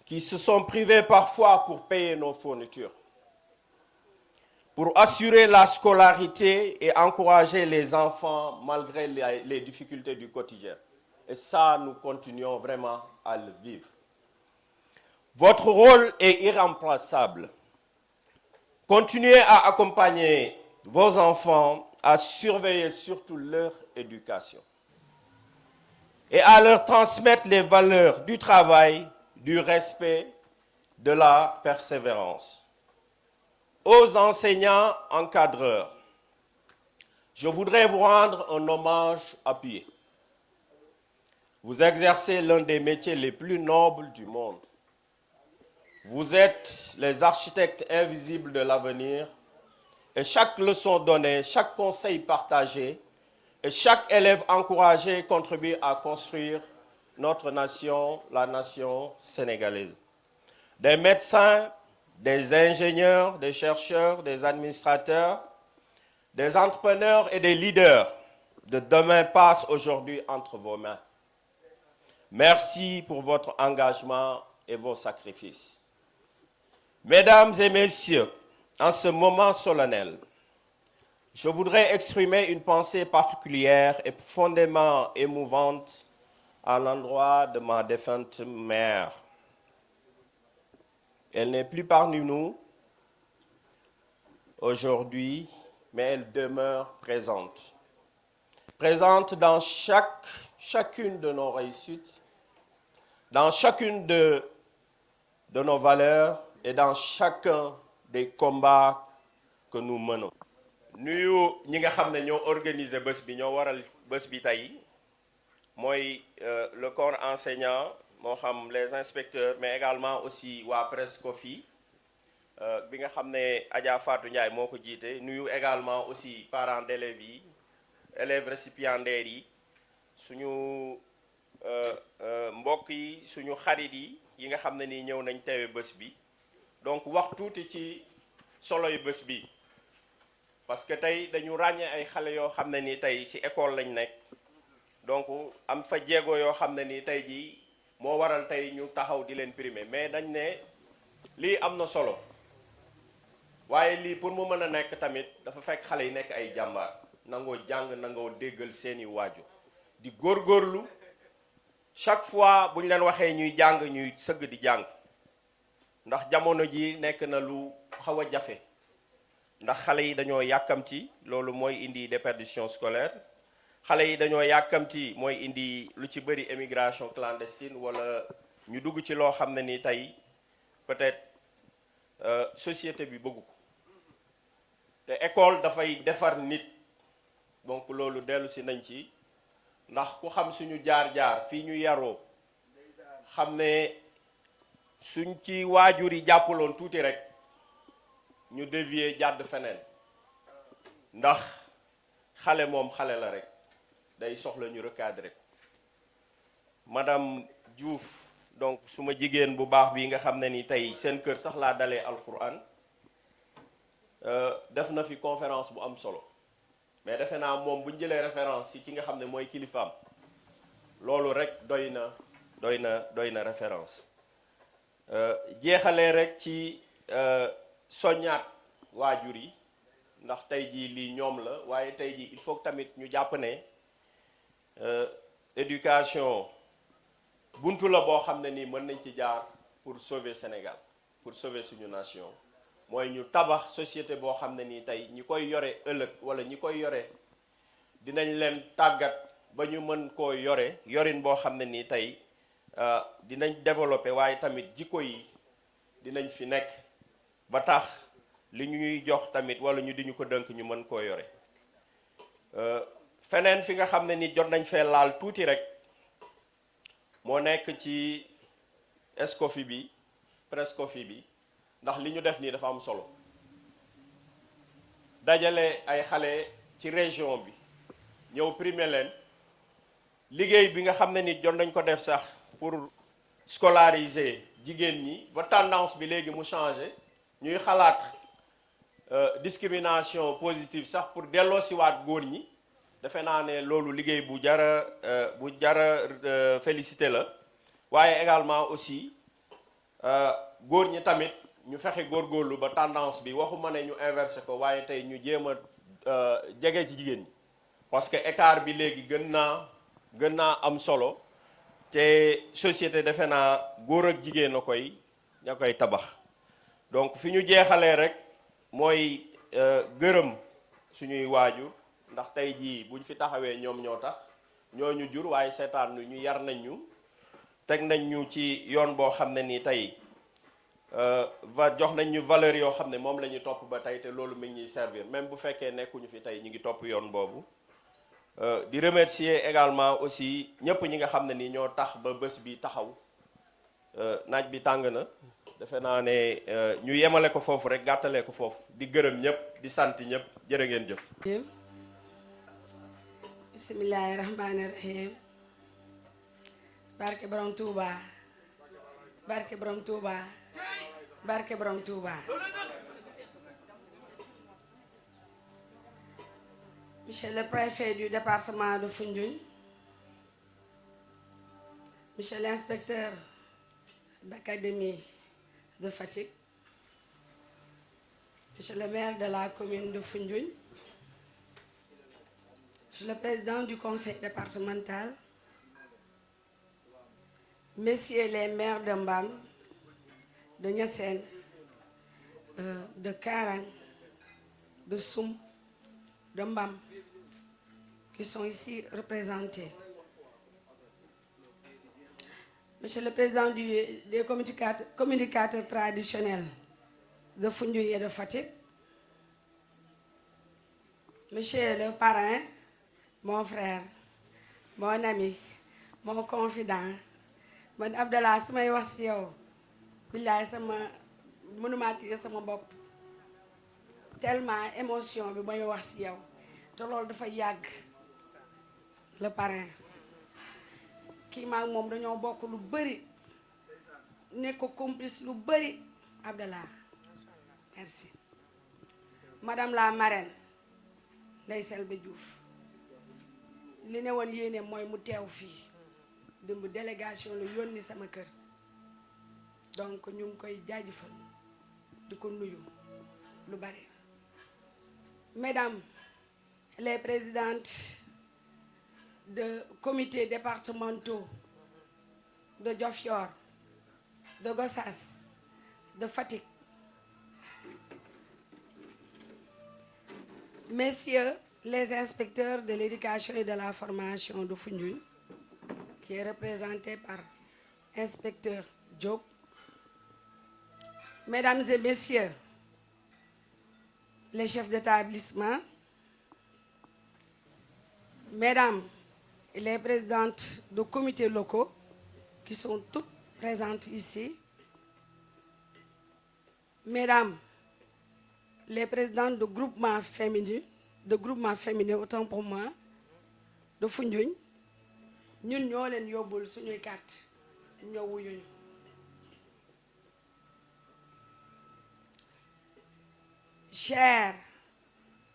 qui se sont privés parfois pour payer nos fournitures, pour assurer la scolarité et encourager les enfants malgré les difficultés du quotidien. Et ça, nous continuons vraiment à le vivre. Votre rôle est irremplaçable. Continuez à accompagner vos enfants, à surveiller surtout leur éducation et à leur transmettre les valeurs du travail, du respect, de la persévérance. Aux enseignants encadreurs, je voudrais vous rendre un hommage appuyé. Vous exercez l'un des métiers les plus nobles du monde. Vous êtes les architectes invisibles de l'avenir et chaque leçon donnée, chaque conseil partagé et chaque élève encouragé contribue à construire notre nation, la nation sénégalaise. Des médecins, des ingénieurs, des chercheurs, des administrateurs, des entrepreneurs et des leaders de demain passent aujourd'hui entre vos mains. Merci pour votre engagement et vos sacrifices. Mesdames et messieurs, en ce moment solennel, je voudrais exprimer une pensée particulière et profondément émouvante à l'endroit de ma défunte mère. Elle n'est plus parmi nous aujourd'hui, mais elle demeure présente. Présente dans chacune de nos réussites, dans chacune de nos valeurs et dans chacun des combats que nous menons. nuyu ñi nga xam ne ñoo organiser bés bi ñoo waral bés bi tey mooy le corps enseignant moo xam les inspecteurs mais également aussi waa Prescofi bi nga xam ne Adja Fatou Ndiaye moo ko jiite nuyu également aussi parents d'élèves yi élèves récipiendaires yi suñu mbokk yi suñu xarit yi nga xam ne nii ñëw nañ teewe bés bi donc wax tuuti ci solo yu bés bi parce que tey dañu ràññee ay xale yoo xam ne nii tey ci école lañ nekk donc am fa jéego yoo xam ne nii tey jii moo waral tey ñu taxaw di leen primer mais dañ ne lii am na solo waaye lii pour mu mën a nekk tamit dafa fekk xale yi nekk ay jàmbaar nangoo jàng nangoo déggal seeni waajur di góorgóorlu chaque fois bu ñu leen waxee ñuy jàng ñuy sëgg di jàng ndax jamono ji nekk na lu xaw a jafe ndax xale yi dañoo yàkkamti loolu mooy indi déperdition scolaire xale yi dañoo yàkkamti mooy indi lu ci bëri émigration clandestine wala ñu dugg ci loo xam ne ni tey peut-être société bi bëggu ko te école dafay defar nit donc loolu dellu si nañ ci ndax ku xam suñu jaar-jaar fii ñu yaroo xam ne suñ ci waajur yi jàppaloon tuuti rek ñu dévier jàdd feneen ndax xale moom xale la rek day soxla ñu recadrer madame Diouf donc suma jigéen bu baax bi nga xam ne ni tey seen kër sax laa dalee alxuraan def na fi conférence bu am solo mais defe naa moom bu ñu jëlee référence ci ki nga xam ne mooy kilifaam loolu rek doy na référence jeexalee rek ci soññaat waajur yi ndax tey jii lii ñoom la waaye tey jii il faut tamit ñu jàpp ne éducation buntu la boo xam ne nii mën nañ ci jaar pour sauver Sénégal pour sauver suñu nation mooy ñu tabax société boo xam ne nii tey ñi koy yore ëllëg wala ñi koy yore dinañ leen tàggat ba ñu mën koo yore yorin boo xam ne nii tey dinañ développer waaye tamit jikko yi dinañ fi nekk ba tax li ñuy jox tamit wala ñu di ñu ko dënk ñu mën koo yore feneen fi nga xam ne ni jot nañ fee laal tuuti rek moo nekk ci Escoffi bi Prescoffi bi ndax li ñu def nii dafa am solo dajale ay xale ci région bi ñëw primer leen liggéey bi nga xam ne ni jot nañ ko def sax pour scolariser jigéen ñi ba tendance bi léegi mu changé ñuy xalaat discrimination positive sax pour delloo siwaat góor ñi defe naa ne loolu liggéey bu jara félicité la waaye également aussi góor ñi tamit ñu fexe góorgóorlu ba tendance bi waxuma ne ñu inversé ko waaye tey ñu jéem a jege ci jigéen ñi parce que écart bi léegi gën naa am solo te société defe naa góor ak jigéen ña koy tabax donc fi ñu jeexalee rek mooy gërëm suñuy waajur ndax tey jii buñ fi taxawee ñoom ñoo tax ñoo ñu jur waaye seetaan ñu yar nañ ñu teg nañ ñu ci yoon boo xam ne nii tey jox nañ ñu valeur yoo xam ne moom la ñu topp ba tey te loolu mi ngi ñuy servir même bu fekkee nekkuñu fi tey ñu ngi topp yoon boobu di remercier également aussi ñëpp ñi nga xam ne ni ñoo tax ba bés bi taxaw naaj bi tàng na defe naa ne ñu yemale ko foofu rek gàttalee ko foofu di gërëm ñëpp di sant ñëpp jërë ngeen jëf. bismillahi rahmaani rahim barke borom Touba barke borom Touba barke borom Touba. Monsieur le préfet du département de Foundiougne, Monsieur l'inspecteur d'académie de Fatick, Monsieur le maire de la commune de Foundiougne, Monsieur le président du conseil départemental, Messieurs les maires de Mbam, de Niassène, de Karang, de Soum, de Mbam, qui sont ici représentés. Monsieur le président des communicateurs traditionnels de Foundiougne et de Fatick, Monsieur le parrain, mon frère, mon ami, mon confident, man Abdallah su may wax ci yow billaay sama mënuma téye sama bopp tellement émotion bi may wax ci yow te loolu dafa yàgg. Le parrain kii maag moom dañoo bokk lu bëri nekk complice lu bëri Abdallah merci. Madame la marraine Ndeye Selbe Diouf li ne woon yéene mooy mu teew fii dëmb délégation la yónni sama kër donc ñu ngi koy jaajëfal di ko nuyu lu bari. Mesdames les présidentes de comités départementaux de Diofior, de Gossas, de Fatick, Messieurs les inspecteurs de l'éducation et de la formation de Foundiougne, qui est représenté par inspecteur Diop, Mesdames et Messieurs les chefs d'établissement, Mesdames les présidentes de comités locaux qui sont toutes présentes ici, Mesdames les présidentes de groupements féminins, autant pour moi, de Foundiougne, ñun ñoo leen yóbbul suñuy carte ñoo wuyuñu. Chers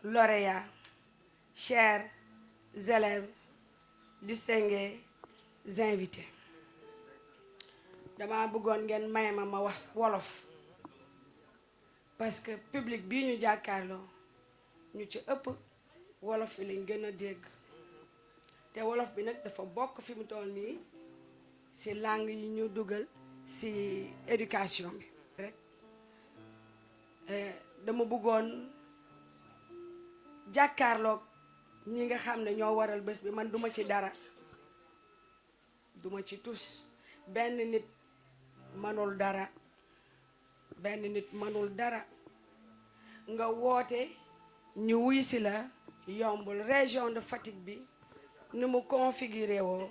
lauréats, chers élèves, distingués invités, dama bëggoon ngeen may ma wax wolof parce que public bii ñu jàkkaarloo ñu ci ëpp wolof yi lañ gën a dégg te wolof bi nag dafa bokk fi mu toll nii ci langue yi ñu dugal ci éducation bi rek. Dama bëggoon jàkkaarloog ñi nga xam ne ñoo waral bés bi man duma ci dara duma ci tus benn nit mënul dara nga woote ñu wuy si la yombul. Région de Fatick bi ni mu configuré woo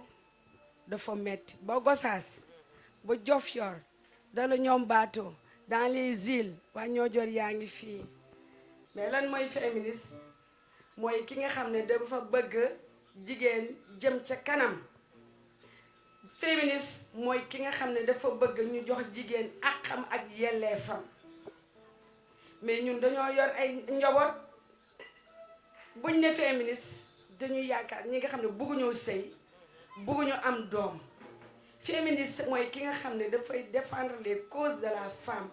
dafa metti ba Gossas ba Diofior dala ñoom bateau dans les îles waa Niodior yaa ngi fii. mais lan mooy féministe mooy ki nga xam ne dafa bëgg jigéen jëm ca kanam. féministe mooy ki nga xam ne dafa bëgg ñu jox jigéen àqam ak yelleefam. mais ñun dañoo yor ay njaboot buñ ne féministe dañuy yaakaar ñi nga xam ne bëgguñoo sëy bëgguñu am doom. féministe mooy ki nga xam ne dafay défendre les causes de la femme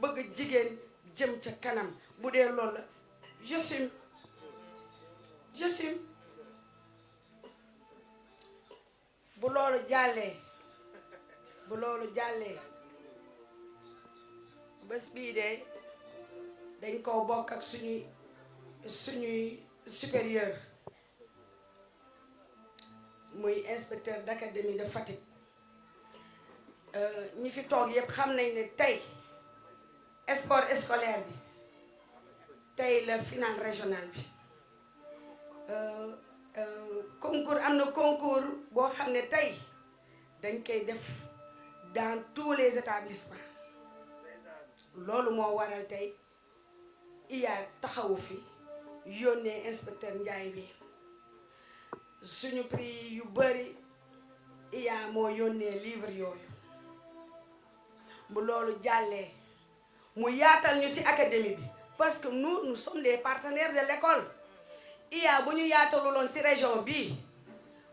bëgg jigéen jëm ca kanam. bu dee loolu la j'assume bu loolu jàllee bés bii de dañ koo bokk ak suñuy supérieur muy inspecteur d'académie de Fatick. ñi fi toog yëpp xam nañ ne tey sport scolaire bi tey la finale régionale bi. concours am na concours boo xam ne tey dañ koy def dans tous les établissements. loolu moo waral tey iya taxawu fi yónnee inspecteur Ndiaye bi suñu prix yu bëri iya moo yónnee livre yooyu. bu loolu jàllee mu yaatal ñu ci académie bi parce que nous sommes des partenaires de l'école. iya bu ñu yaataluloon ci région bi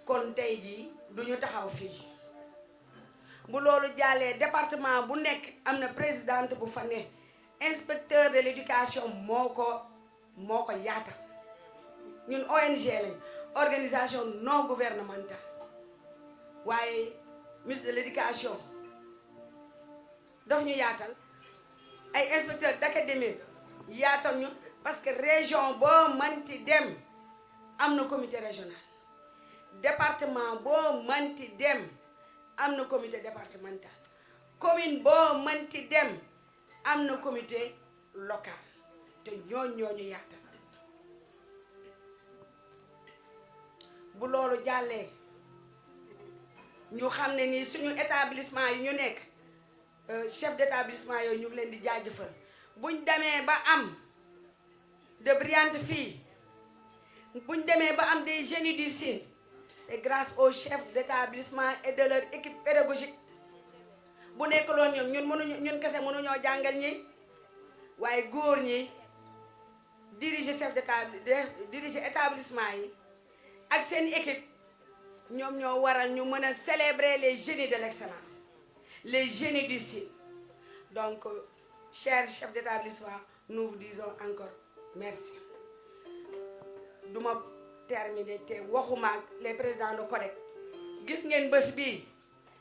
kon tey jii duñu taxaw fii. bu loolu jàllee département bu nekk am na présidente bu fa ne inspecteur de l'éducation moo ko yaatal. ñun ONG lañ organisation non gouvernementale waaye ministre de l'éducation daf ñu yaatal ay inspecteur d'académie yaatal ñu parce que région boo manti dem am na comité régional. département boo manti dem am na comité départemental. commune boo manti dem am na comité local te ñooñu yaatal. bu loolu jàllee ñu xam ne nii suñu établissement yi ñu nekk chef d'établissement yooyu ñu ngi leen di jaajëfal. buñ demee ba am de brillantes filles buñ demee ba am des génies du Sine c'est grâce aux chefs d'établissement et de leur équipe pédagogique. bu nekk loon ñun kese mënuñoo jàngal ñi waaye góor ñi diriger établissement yi ak seen équipe ñoom ñoo waral ñu mën a célébrer les génies de l'excellence, les génies du Sine. donc chers chefs d'établissement, nous vous disons encore merci. duma terminer te waxuma les présidents de CODEC. gis ngeen bés bii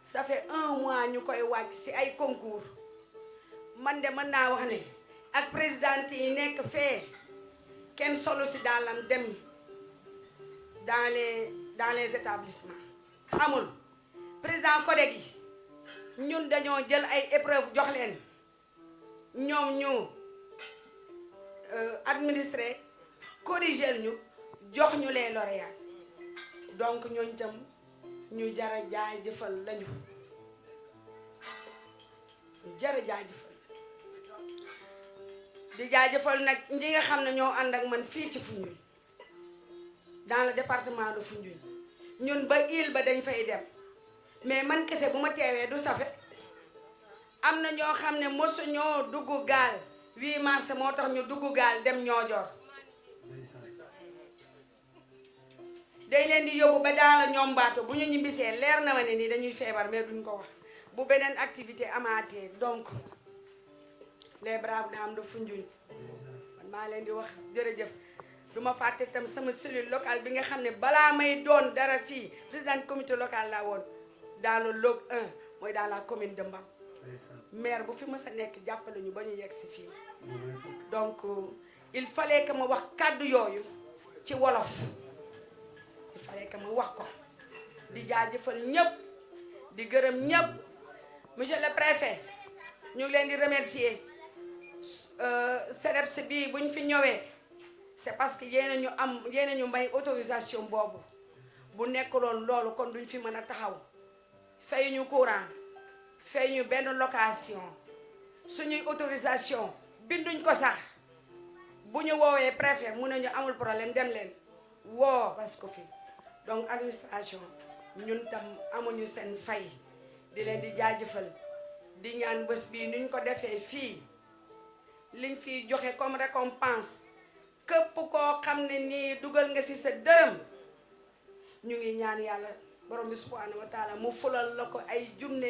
ça fait 1 mois ñu koy wàcc ci ay concours man de mën naa wax ne ak présidente yi nekk fee kenn solo ci daalam dem dans les établissements. amul président CODEC yi ñun dañoo jël ay épreuves jox leen ñoom ñu administrer corriger ñu jox ñu les lauréats. donc ñooñu tam ñu jara jaajëfal lañu jara jaajëfal di jaajëfal nag ñi nga xam ne ñoo ànd ak man fii ci Foundiougne dans le département de Foundiougne ñun ba île ba dañ fay dem mais man kese bu ma teewee du safe am na ñoo xam ne mosu ñoo dugg gaal 8 mars moo tax ñu dugg gaal dem Niodior day leen di yóbbu ba daala ñoom baatu bu ñu ñibbisee leer na ma ne nii dañuy feebar mais duñ ko wax bu beneen activité amaatee. donc les braves dames de Foundiougne man maa leen di wax jërëjëf. du ma fàtte itam sama cellule locale bi nga xam ne balaa may doon dara fii président comité local laa woon dans le log 1 mooy dans la commune de Mbam. maire bu fi mës a nekk jàppale ñu ba ñu yegg si fii. donc il fallait que ma wax kàddu yooyu ci wolof. il fallait que ma wax ko di jaajëfal ñëpp di gërëm ñëpp monsieur le préfet ñu ngi leen di remercier CDEPS bii bu ñu fi ñëwee c'est parce que yéen a ñu may autorisation boobu bu nekkuloon loolu kon duñ fi mën a taxaw fay ñu courant fay ñu benn location suñuy autorisation binduñ ko sax bu ñu woowee préfet mu ne ñu amul problème dem leen woo parce que fi donc administration ñun tam amuñu seen fay di leen di jaajëfal di ñaan bés bii nuñ ko defee fii liñ fiy joxe comme récompense képp koo xam ne nii dugal nga ci sa dërëm ñu ngi ñaan yàlla borom bi subhanahu wa taala mu fulal la ko ay junne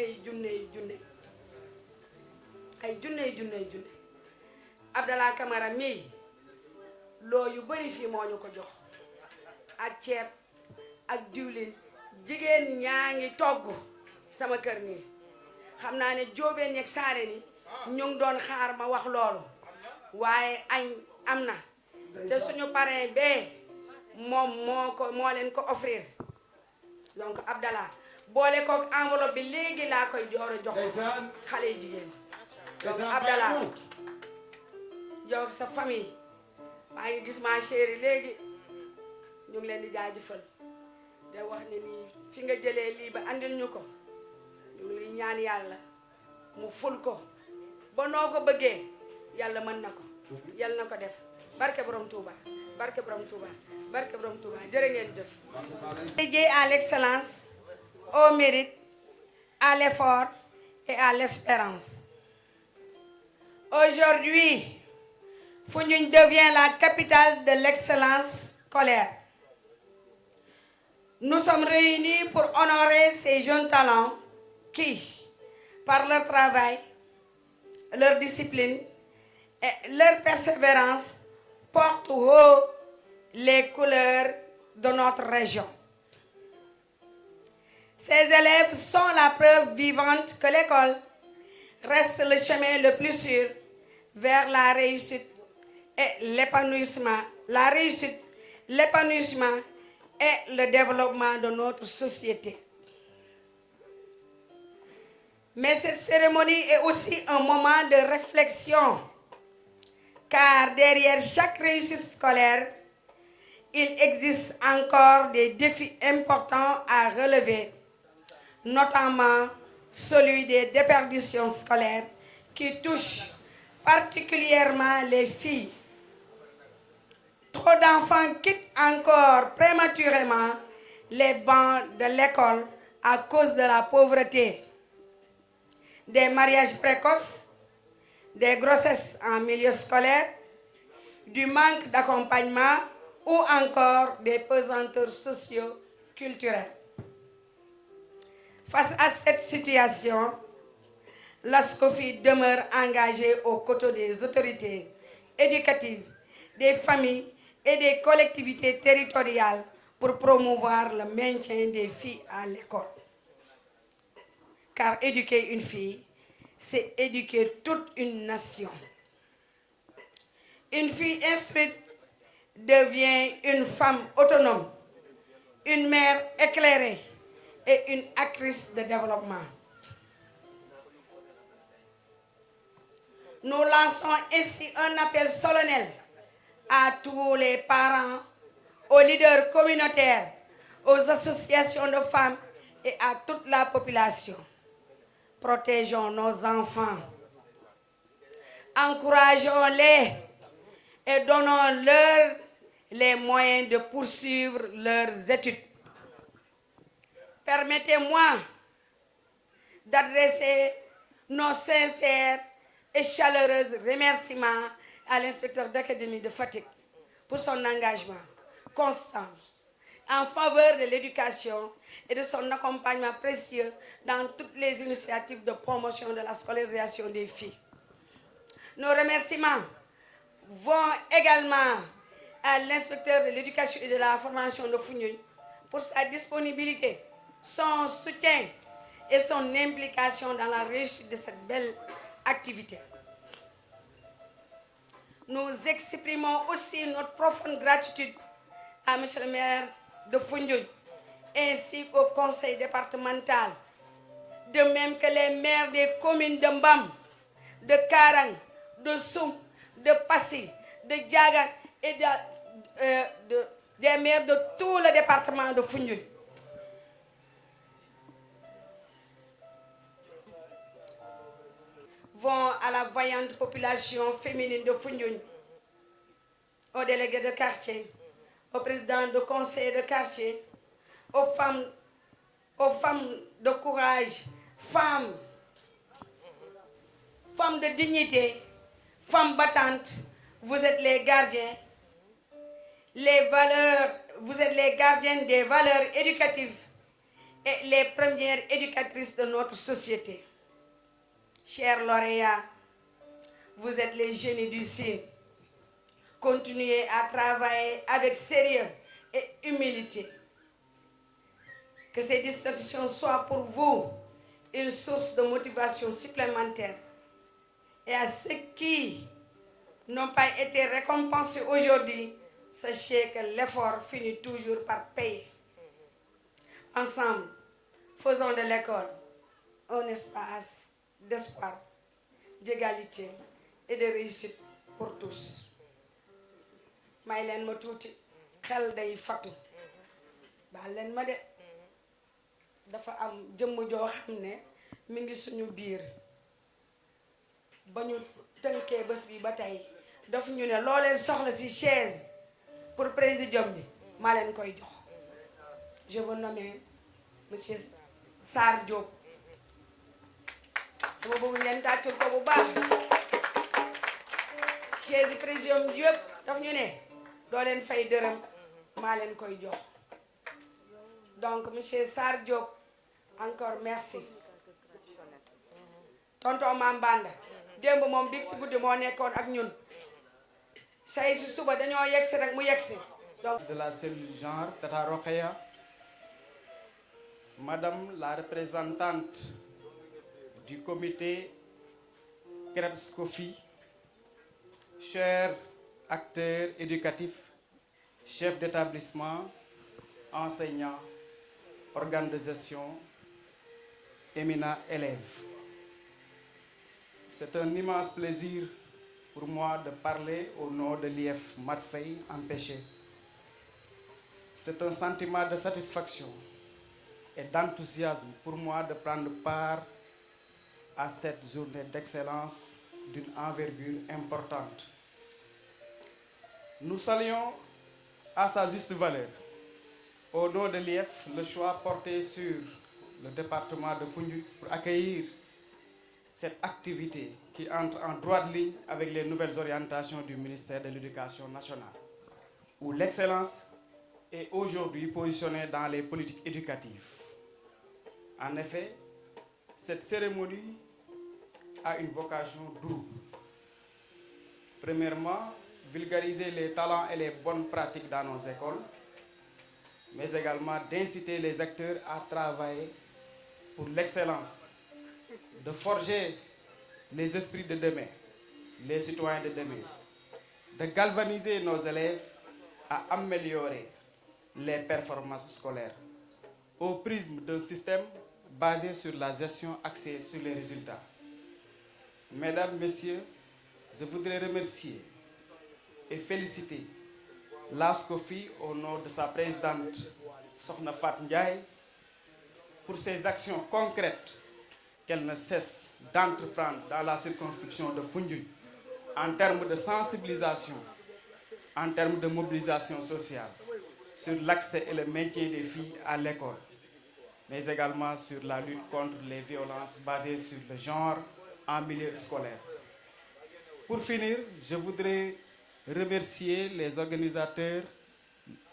Abdallah Camara mii loo yu bari fii moo ñu ko jox ak ceeb ak diwlin jigéen ñaa ngi togg sama kër nii xam naa ne jóobeen yeeg saare ni ñu ngi doon xaar ma wax loolu waaye añ am na te suñu parrain bee moom moo leen ko offrir donc Abdallah boole ko enveloppe bi léegi laa koy joor a jox xale yi jigéen donc Abdallah yow sa famille maa ngi gis ma chérie léegi ñu ngi leen di jaajëfal de wax ne nii fi nga jëlee lii ba andil ñu ko ñu ngi ñaan yàlla mu ful ko ba noo ko bëggee yàlla mën na ko yàlla na ko def barke borom Touba barke borom Touba barke borom Touba jërë ngeen jëf. Dédié à l'excellence, au mérite, à l'effort et à l'espérance. Aujourd'hui, Foundiougne devient la capitale de l'excellence scolaire. Nous sommes réunis pour honorer ces jeunes talents qui, par leur travail, leur discipline et leur persévérance, portent haut les couleurs de notre région. Ces élèves sont la preuve vivante que l'école reste le chemin le plus sûr vers la réussite et l'épanouissement, et le développement de notre société. Mais cette cérémonie est aussi un moment de réflexion, car derrière chaque réussite scolaire, il existe encore des défis importants à relever, notamment celui des déperditions scolaires qui touchent particulièrement les filles. Trop d'enfants quittent encore prématurément les bancs de l'école à cause de la pauvreté, des mariages précoces, des grossesses en milieu scolaire, du manque d'accompagnement ou encore des pesanteurs socio-culturelles. Face à cette situation, l'ASCOFI demeure engagée aux côtés des autorités éducatives, des familles et des collectivités territoriales pour promouvoir le maintien des filles à l'école. Car éduquer une fille, c'est éduquer toute une nation. Une fille instruite devient une femme autonome, une mère éclairée et une actrice de développement. Nous lançons ainsi un appel solennel à tous les parents, aux leaders communautaires, aux associations de femmes et à toute la population. Protégeons nos enfants, encourageons-les et donnons-leur les moyens de poursuivre leurs études. Permettez-moi d'adresser nos sincères et chaleureux remerciements à l'inspecteur d'académie de Fatick pour son engagement constant en faveur de l'éducation et de son accompagnement précieux dans toutes les initiatives de promotion de la scolarisation des filles. Nos remerciements vont également à l'inspecteur de l'éducation et de la formation de Foundiougne pour sa disponibilité, son soutien et son implication dans la réussite de cette belle activité. Nous exprimons aussi notre profonde gratitude à M. le maire de Foundiougne ainsi qu'au conseil départemental de même que les maires des communes de Mbam, de Karang, de Soum, de Passy, de Diagan et des maires de tout le département de Foundiougne. Vont à la vaillante population féminine de Foundiougne, aux délégués de quartier, aux présidents de conseil de quartier, aux femmes de courage, femmes de dignité, femmes battantes, vous êtes les gardiens, vous êtes les gardiennes des valeurs éducatives et les premières éducatrices de notre société. Chers lauréats, vous êtes les génies du Sine. Continuez à travailler avec sérieux et humilité. Que ces distinctions soient pour vous une source de motivation supplémentaire. Et à ceux qui n'ont pas été récompensés aujourd'hui, sachez que l'effort finit toujours par payer. Ensemble, faisons de l'école un espace d'espoir, d'égalité et de réussite pour tous. may leen ma tuuti xel day fatu baal leen ma de dafa am jëmm joo xam ne mi ngi suñu biir ba ñu tënkee bés bi ba tey daf ñu ne loo leen soxla ci chaise pour présidium bi maa leen koy jox. Je veux nommer monsieur Sarr Diop dama bëgg ngeen tàccul ko bu baax. chaise yi présidium yëpp daf ñu ne doo leen fay dërëm maa leen koy jox. Donc monsieur Sarr Diop encore merci. Tonton Mambanda démb moom dig si guddi moo nekkoon ak ñun say si suba dañoo yegsi rek mu yegsi. Donc de la cellule genre Tata Rokhaya, Madame la représentante du comité Krebs-Kofi, chers acteurs éducatifs, chefs d'établissement, enseignants, organes de gestion, éminents élèves. C'est un immense plaisir pour moi de parler au nom de l'IEF Mat Faye Empêché. C'est un sentiment de satisfaction et d'enthousiasme pour moi de prendre part à cette journée d'excellence d'une envergure importante. Nous saluons à sa juste valeur, au nom de l'IEF, le choix porté sur le département de Foundiougne pour accueillir cette activité qui entre en droite ligne avec les nouvelles orientations du ministère de l'Éducation nationale, où l'excellence est aujourd'hui positionnée dans les politiques éducatives. En effet, cette cérémonie a une vocation double. Premièrement, vulgariser les talents et les bonnes pratiques dans nos écoles, mais également d'inciter les acteurs à travailler pour l'excellence, de forger les esprits de demain, les citoyens de demain, de galvaniser nos élèves à améliorer les performances scolaires au prisme d'un système basé sur la gestion axée sur les résultats. Mesdames, Messieurs, je voudrais remercier et féliciter l'ASCOFI au nom de sa présidente Sokhna Fat Ndiaye pour ses actions concrètes qu'elle ne cesse d'entreprendre dans la circonscription de Foundiougne en termes de sensibilisation, en termes de mobilisation sociale, sur l'accès et le maintien des filles à l'école, mais également sur la lutte contre les violences basées sur le genre en milieu scolaire. Pour finir, je voudrais remercier les organisateurs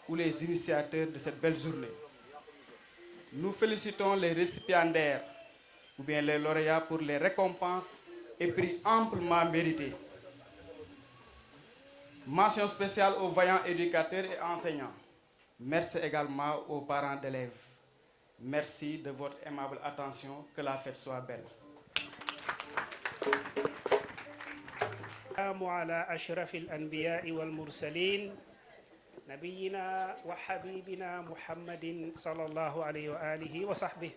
ou les initiateurs de cette belle journée. Nous félicitons les récipiendaires ou bien les lauréats pour les récompenses et prix amplement mérités. Mention spéciale aux vaillants éducateurs et enseignants. Merci également aux parents d'élèves. Merci de votre aimable attention. Que la fête soit belle. السلام على أشرف الأنبياء والمرسلين نبينا وحبيبنا محمد صلى الله عليه وآله وصحبه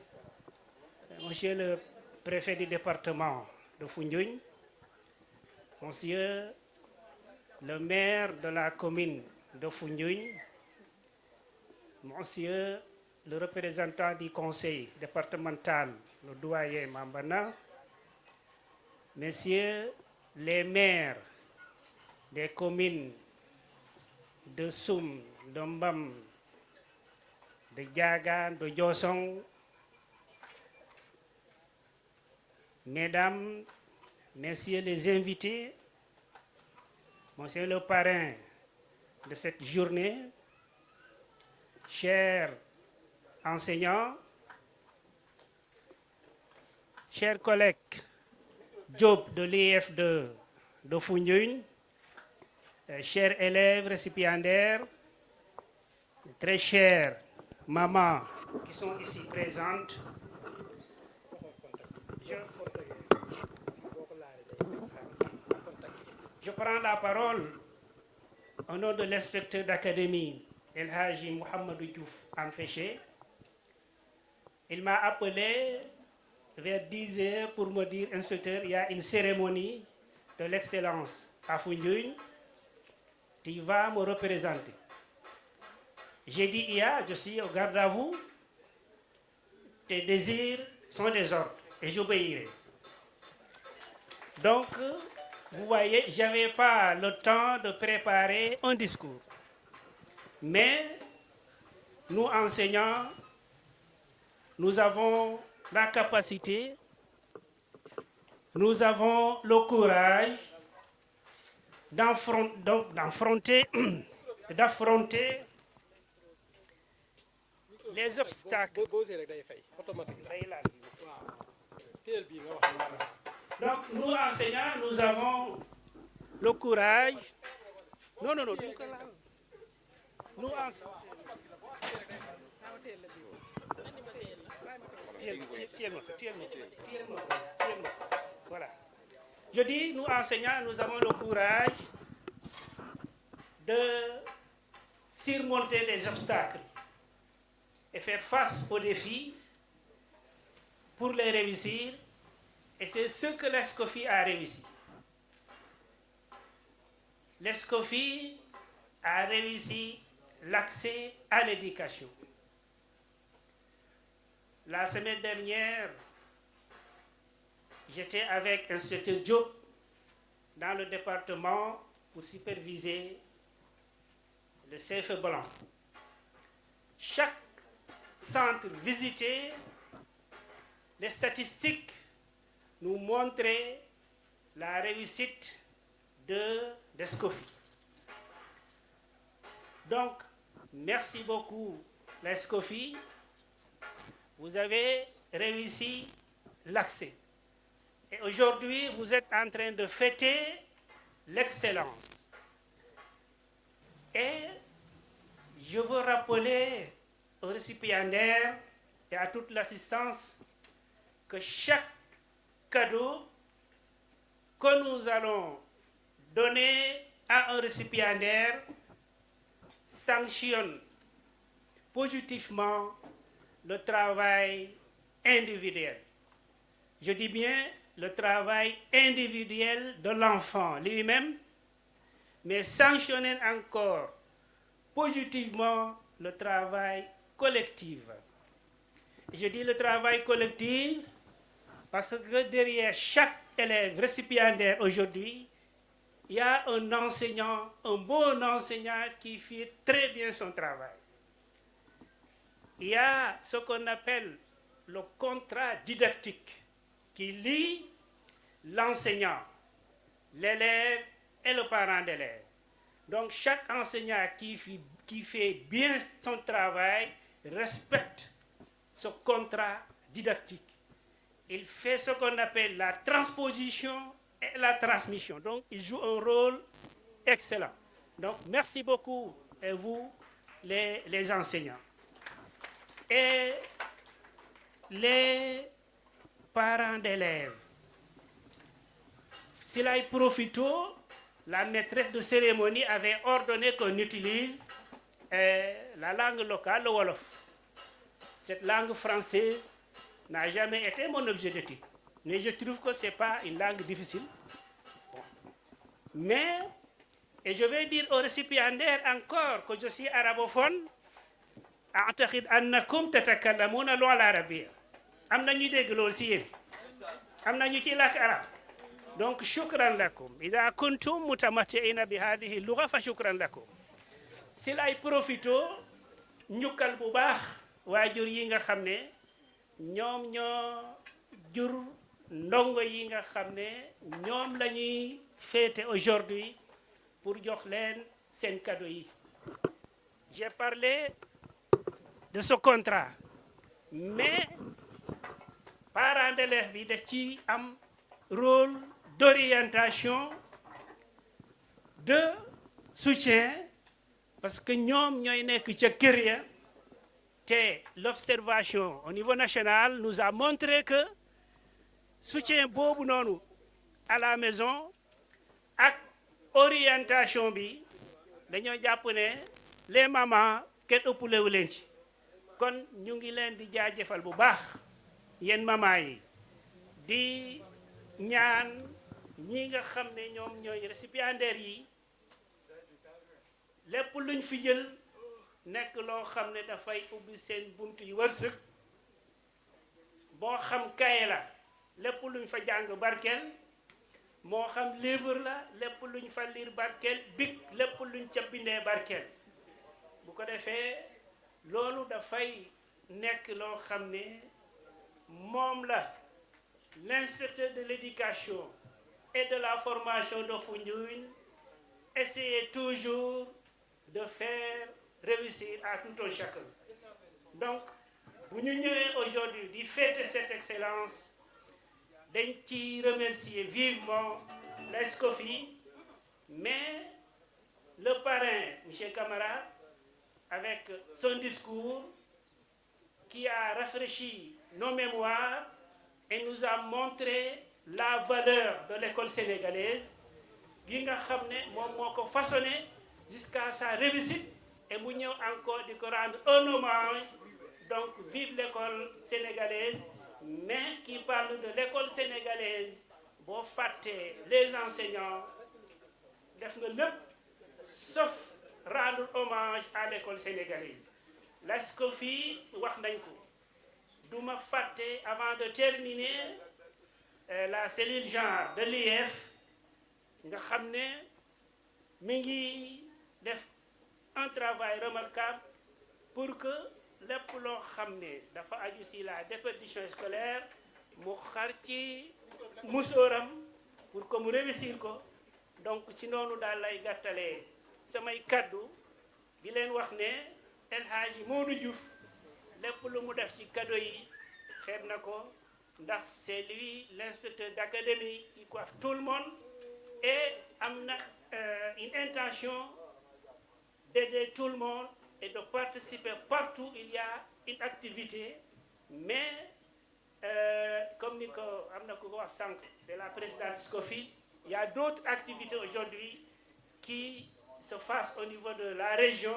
Monsieur le préfet du département de Foundiougne, Monsieur le maire de la commune de Foundiougne, Monsieur le représentant du conseil départemental, le doyen Mambana, Messieurs les maires des communes de Soum, de Mbam, de Diagan, de Diossong, Mesdames, Messieurs les invités, Monsieur le parrain de cette journée, chers enseignants, chers collègues Diop de l'EF2 de Foundiougne, chers élèves récipiendaires, très chères mamans qui sont ici présentes, je prends la parole au nom de l'inspecteur d'académie El Haji Mohamedou Diouf empêché. Il m'a appelé vers 10 heures pour me dire, inspecteur, il y a une cérémonie de l'excellence à Foundiougne, tu vas me représenter. J'ai dit, je suis au garde à vous, tes désirs sont des ordres et j'obéirai. Donc, vous voyez, je n'avais pas le temps de préparer un discours. Mais nous, enseignants, nous avons la capacité, nous avons le courage d'affronter les obstacles. Donc, nous, enseignants, nous avons le courage. Non. Nous, voilà. Je dis, nous, enseignants, nous avons le courage de surmonter les obstacles et faire face aux défis pour les réussir. Et c'est ce que l'ESCOFI a réussi. L'ESCOFI a réussi l'accès à l'éducation. La semaine dernière, j'étais avec l'inspecteur Diop dans le département pour superviser le CFE blanc. Chaque centre visité, les statistiques nous montraient la réussite de l'ESCOFI. Donc, merci beaucoup, l'ESCOFI. Vous avez réussi l'accès. Et aujourd'hui, vous êtes en train de fêter l'excellence. Et je veux rappeler aux récipiendaires et à toute l'assistance que chaque cadeau que nous allons donner à un récipiendaire sanctionne positivement le travail individuel. Je dis bien le travail individuel de l'enfant lui-même, mais sanctionner encore positivement le travail collectif. Je dis le travail collectif parce que derrière chaque élève récipiendaire aujourd'hui, il y a un enseignant, un bon enseignant qui fait très bien son travail. Il y a ce qu'on appelle le contrat didactique qui lie l'enseignant, l'élève et le parent d'élève. Donc chaque enseignant qui fait bien son travail respecte ce contrat didactique. Il fait ce qu'on appelle la transposition et la transmission. Donc il joue un rôle excellent. Donc merci beaucoup et vous, les enseignants. Et les parents d'élèves. S'il y profite, la maîtresse de cérémonie avait ordonné qu'on utilise la langue locale, le Wolof. Cette langue française n'a jamais été mon objet d'étude. Mais je trouve que ce n'est pas une langue difficile. Bon. Mais, et je vais dire aux récipiendaires encore que je suis arabophone, أعتقد أنكم تتكلمون اللغة العربية. am na ñu dégg loolu si yéen am na ñu ci làkk arab donc shukran lakum ida kuntum mutamattiina bi hadihi lugha fa shukran lakum si lay profito njukkal bu baax waajur yi nga xam ne ñoom ñoo jur ndongo yi nga xam ne ñoom la ñuy fêter aujourd'hui pour jox leen seen cadeau yi. J'ai parlé de ce contrat mais parents d'élèves bi da ci am rôle d'orientation, de soutien, parce que ñoom ñooy nekk ca kër ya te l'observation au niveau national nous a montré que soutien boobu noonu à la maison ak orientation bi dañoo jàpp ne les mamans kenn ëppalewu leen ci kon ñu ngi leen di jaajëfal bu baax yéen maman yi di ñaan ñi nga xam ne ñoom ñooy récipiendaires yi lépp luñ fi jël nekk loo xam ne dafay ubbi seen bunt yi wërsëg moo xam kaye la lépp luñ fa jàng barkeel moo xam livre la lépp luñ fa lire barkeel bic lépp luñ ca bindee barkeel bu ko defee loolu dafay nekk loo xam ne moom la l'inspecteur de l'éducation et de la formation de Foundiougne essaye toujours de faire réussir à tout un chacun. Donc, bu ñu ñëwee aujourd'hui di fêter cette excellence dañ ci remercier vivement l'ESCOFI, mais le parrain, M. Camara, avec son discours qui a rafraîchi nos mémoires et nous a montré la valeur de l'école sénégalaise gi nga xam ne moom moo ko façonné jusqu'à sa réussite et mu ñëw encore di ko rendre un hommage. Donc vive l'école sénégalaise, mais qui parle de l'école sénégalaise boo fàttee les enseignants def nga lépp sauf rendre hommage à l'école sénégalaise. l'ESCOFI wax nañ ko du ma fàtte avant de terminer la cellule genre de l'IEF nga xam ne mi ngi def un travail remarquable pour que lépp loo xam ne dafa aju si la déperdition scolaire mu xar ci musóoram pour que mu réussir ko. Donc ci noonu daal lay gàttalee samay kaddu di leen wax ne El Hadji Modou Diouf lépp lu mu def ci cadeau yi xeeb na ko ndax c'est lui l'inspecteur d'académie qui coiffe tout le monde et am na une intention d'aider tout le monde et de participer partout il y a une activité, mais comme ni ko am na ko wax sànq c'est la présidente SCOFI, il y a d'autres activités aujourd'hui qui se fassent au niveau de la région,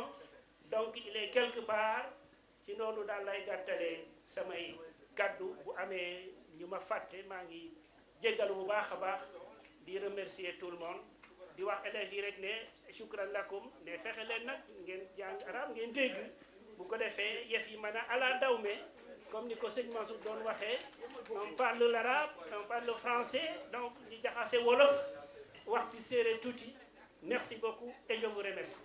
donc il est quelque part ci noonu daal lay gàttalee samay kaddu bu amee ñu ma fàtte maa ngi jéggalu bu baax a baax di remercier tout le monde di wax élèves yi rek ne shukran lakum ne fexe leen nag ngeen jàng arab ngeen dégg bu ko defee yëf yi mën a ala dawme comme ni ko sëñ Mansour doon waxee on parle l'arabe on parle le français donc ñu jaxase wolof wax ci séeréer tuuti. Merci beaucoup et je vous remercie.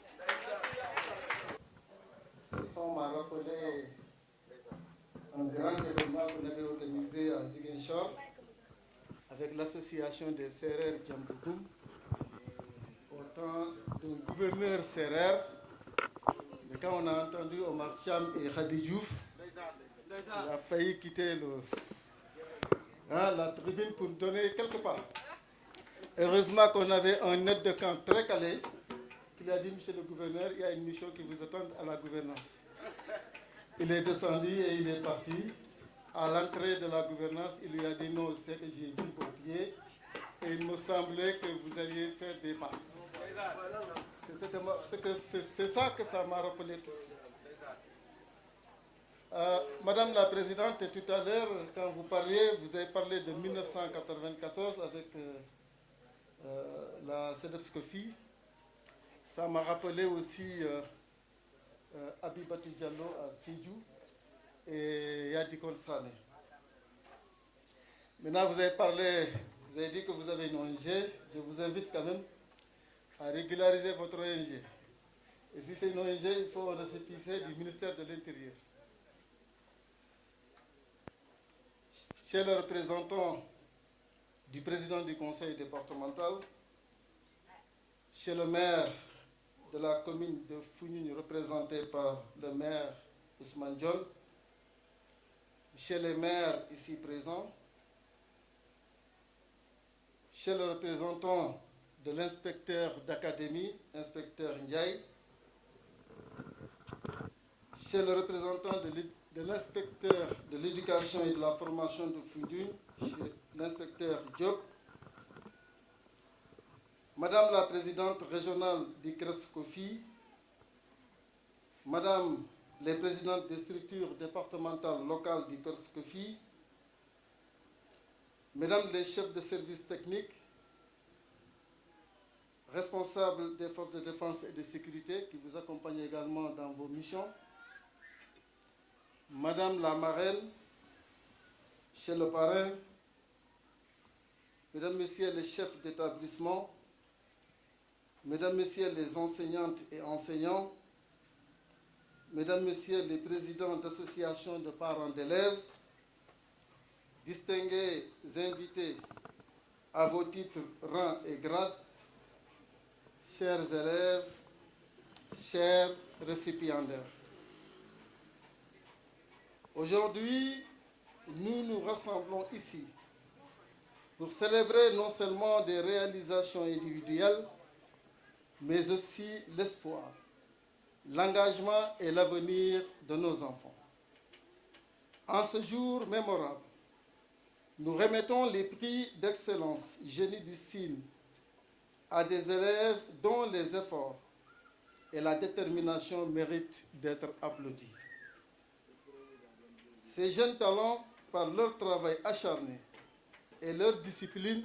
Ce sont m'a rappelé un grand événement qu'on avait organisé à Ziguinchor avec l'association des Sérères Djambougoum au temps d'un gouverneur sérère. Mais quand on a entendu Omar Cham et Khady Diouf, il a failli quitter la tribune pour donner quelque part. Heureusement qu'on avait un aide de camp très calé. Il a dit, monsieur le gouverneur, il y a une mission qui vous attend à la gouvernance. Il est descendu et il est parti. À l'entrée de la gouvernance, il lui a dit non, c'est que j'ai vu vos pieds et il me semblait que vous alliez faire des pas. C'est ça que ça m'a rappelé tout. Madame la Présidente, tout à l'heure, quand vous parliez, vous avez parlé de 1994 avec la CEDEPSCOFI. Ça m'a rappelé aussi Abibatou Diallo à Sédhiou et Yadikon Sané. Maintenant, vous avez dit que vous avez une ONG. Je vous invite quand même à régulariser votre ONG. Et si c'est une ONG, il faut un récépissé du ministère de l'Intérieur. Chez le représentant du président du conseil départemental, chez le maire de la commune de Founioune, représenté par le maire Ousmane Dione, chez les maires ici présents, chez le représentant de l'inspecteur d'académie, inspecteur Ndiaye, chez le représentant de l'inspecteur de l'éducation et de la formation de Founioune, chez l'inspecteur Diop, Madame la présidente régionale du CRESCOFI, Madame les présidentes des structures départementales locales du CRESCOFI, Mesdames les chefs de services techniques, responsables des forces de défense et de sécurité qui vous accompagnent également dans vos missions, Madame la marraine, chez le parrain, Mesdames, Messieurs les chefs d'établissement, Mesdames, Messieurs les enseignantes et enseignants, Mesdames, Messieurs les présidents d'associations de parents d'élèves, distingués invités à vos titres, rangs et grades, chers élèves, chers récipiendaires. Aujourd'hui, nous nous rassemblons ici pour célébrer non seulement des réalisations individuelles, mais aussi l'espoir, l'engagement et l'avenir de nos enfants. En ce jour mémorable, nous remettons les prix d'excellence Génie du Sine à des élèves dont les efforts et la détermination méritent d'être applaudis. Ces jeunes talents, par leur travail acharné et leur discipline,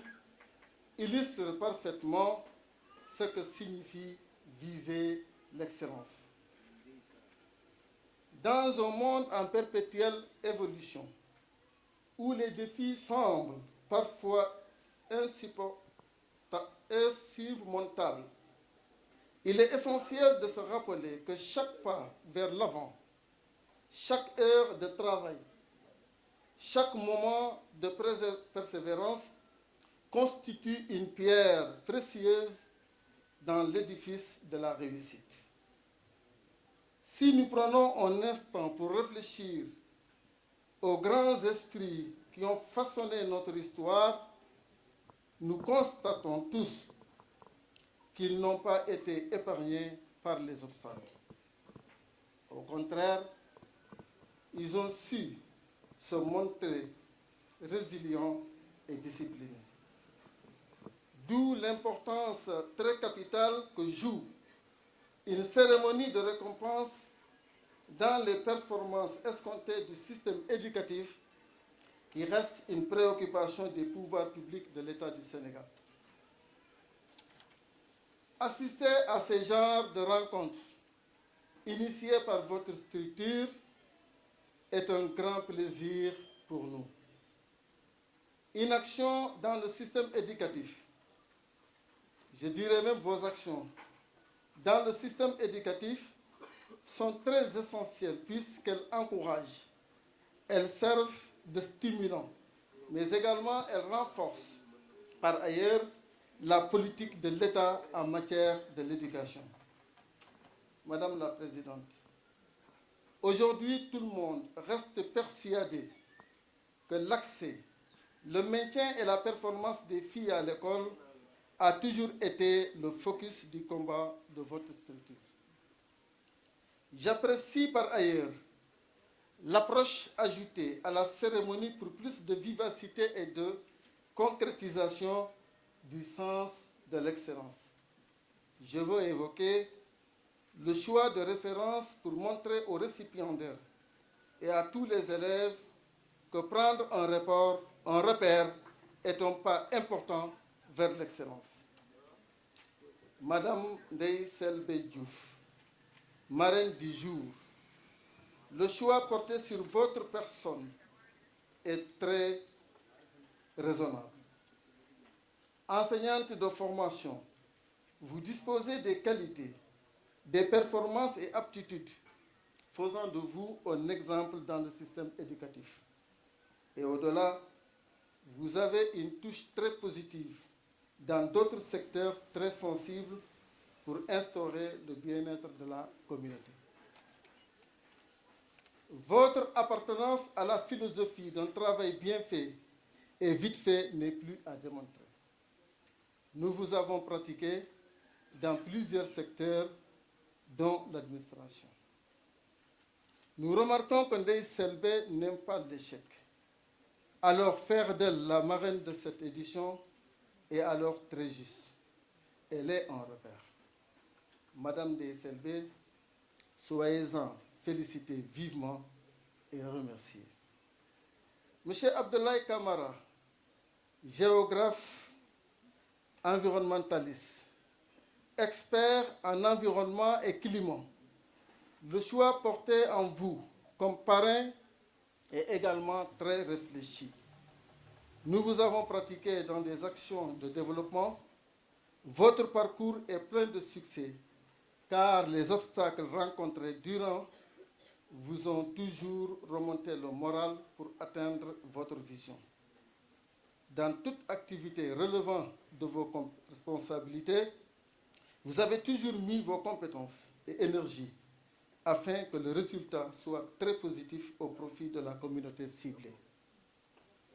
illustrent parfaitement ce que signifie viser l'excellence. Dans un monde en perpétuelle évolution, où les défis semblent parfois insurmontables, il est essentiel de se rappeler que chaque pas vers l'avant, chaque heure de travail, chaque moment de persévérance constitue une pierre précieuse dans l'édifice de la réussite. Si nous prenons un instant pour réfléchir aux grands esprits qui ont façonné notre histoire, nous constatons tous qu'ils n'ont pas été épargnés par les obstacles. Au contraire, ils ont su se montrer résilients et disciplinés. D'où l'importance très capitale que joue une cérémonie de récompense dans les performances escomptées du système éducatif qui reste une préoccupation des pouvoirs publics de l'État du Sénégal. Assister à ce genre de rencontres initiées par votre structure est un grand plaisir pour nous. Une action dans le système éducatif, je dirais même vos actions, dans le système éducatif sont très essentielles puisqu'elles encouragent, elles servent de stimulant, mais également elles renforcent par ailleurs la politique de l'État en matière de l'éducation. Madame la Présidente, aujourd'hui tout le monde reste persuadé que l'accès, le maintien et la performance des filles à l'école a toujours été le focus du combat de votre structure. J'apprécie par ailleurs l'approche ajoutée à la cérémonie pour plus de vivacité et de concrétisation du sens de l'excellence. Je veux évoquer le choix de référence pour montrer aux récipiendaires et à tous les élèves que prendre un repère est un pas important vers l'excellence. Madame Ndeye Selbé Diouf, marraine du jour, le choix porté sur votre personne est très raisonnable. Enseignante de formation, vous disposez des qualités, des performances et aptitudes faisant de vous un exemple dans le système éducatif. Et au-delà, vous avez une touche très positive dans d'autres secteurs très sensibles pour instaurer le bien-être de la communauté. Votre appartenance à la philosophie d'un travail bien fait et vite fait n'est plus à démontrer. Nous vous avons pratiqué dans plusieurs secteurs, dont l'administration. Nous remarquons que Ndeye Selbé n'aime pas l'échec. Alors faire d'elle la marraine de cette édition est alors très juste. Elle est en repère. Madame Ndeye Selbé, soyez-en félicitée vivement et remerciée. Monsieur Abdoulaye Kamara, géographe environnementaliste, expert en environnement et climat, le choix porté en vous comme parrain est également très réfléchi. Nous vous avons pratiqué dans des actions de développement. Votre parcours est plein de succès, car les obstacles rencontrés durant vous ont toujours remonté le moral pour atteindre votre vision. Dans toute activité relevant de vos responsabilités, vous avez toujours mis vos compétences et énergies afin que le résultat soit très positif au profit de la communauté ciblée.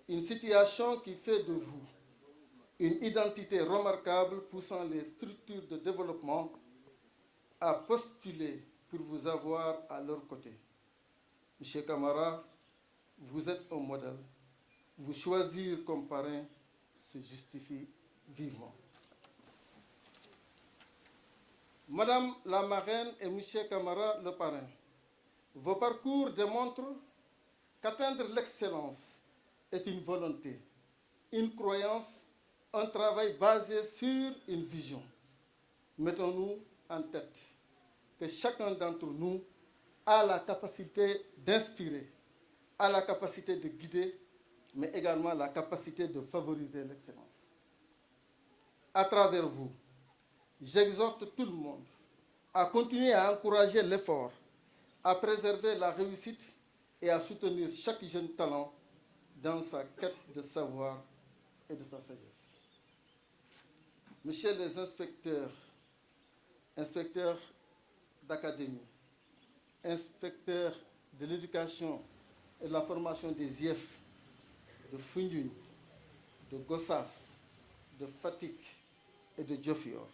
Une situation qui fait de vous une identité remarquable poussant les structures de développement à postuler pour vous avoir à leur côté. Monsieur Kamara, vous êtes un modèle. Vous choisir comme parrain se justifie vivement. Madame la marraine et Monsieur Kamara le parrain, vos parcours démontrent qu'atteindre l'excellence est une volonté, une croyance, un travail basé sur une vision. Mettons-nous en tête que chacun d'entre nous a la capacité d'inspirer, a la capacité de guider, mais également la capacité de favoriser l'excellence. À travers vous, j'exhorte tout le monde à continuer à encourager l'effort, à préserver la réussite et à soutenir chaque jeune talent dans sa quête de savoir et de sa sagesse. Messieurs les inspecteurs d'académie, inspecteurs de l'éducation et de la formation des IEF, de Foundiougne, de Gossas, de Fatick et de Diofior.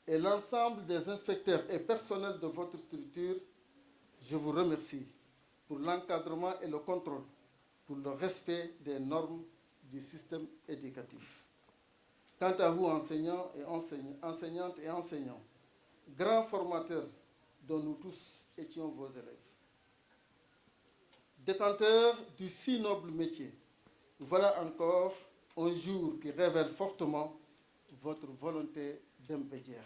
Et l'ensemble des inspecteurs et personnels de votre structure, je vous remercie pour l'encadrement et le contrôle, pour le respect des normes du système éducatif. Quant à vous, enseignants et enseignantes et enseignants, grands formateurs dont nous tous étions vos élèves, détenteurs du si noble métier, voilà encore un jour qui révèle fortement votre volonté d'impédière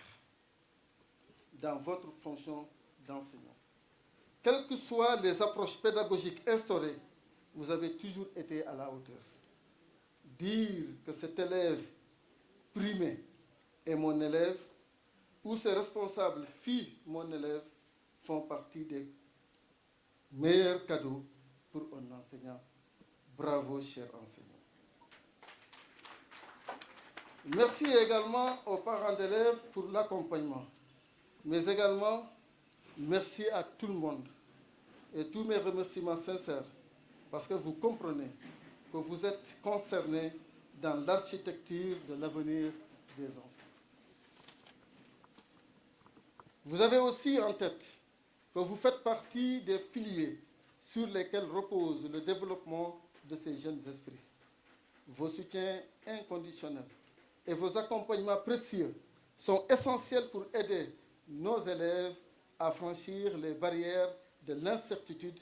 dans votre fonction d'enseignant. Quelles que soient les approches pédagogiques instaurées, vous avez toujours été à la hauteur. Dire que cet élève primé est mon élève ou ses responsables filles mon élève font partie des meilleurs cadeaux pour un enseignant. Bravo, cher enseignant. Merci également aux parents d'élèves pour l'accompagnement, mais également merci à tout le monde et tous mes remerciements sincères parce que vous comprenez que vous êtes concernés dans l'architecture de l'avenir des enfants. Vous avez aussi en tête que vous faites partie des piliers sur lesquels repose le développement de ces jeunes esprits. Vos soutiens inconditionnels et vos accompagnements précieux sont essentiels pour aider nos élèves à franchir les barrières de l'incertitude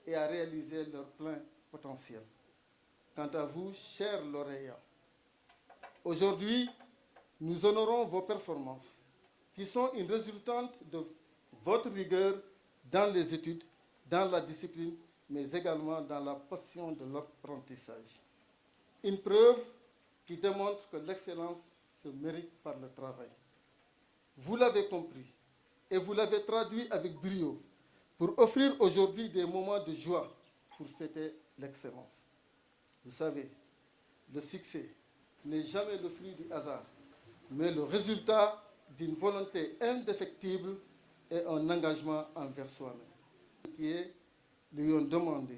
et à réaliser leur plein potentiel. Quant à vous, chers lauréats, aujourd'hui, nous honorons vos performances qui sont une résultante de votre rigueur dans les études, dans la discipline, mais également dans la passion de l'apprentissage. Une preuve qui démontre que l'excellence se mérite par le travail. Vous l'avez compris et vous l'avez traduit avec brio pour offrir aujourd'hui des moments de joie pour fêter l'excellence. Vous savez, le succès n'est jamais le fruit du hasard, mais le résultat d'une volonté indéfectible et un engagement envers soi-même. Qui lui ont demandé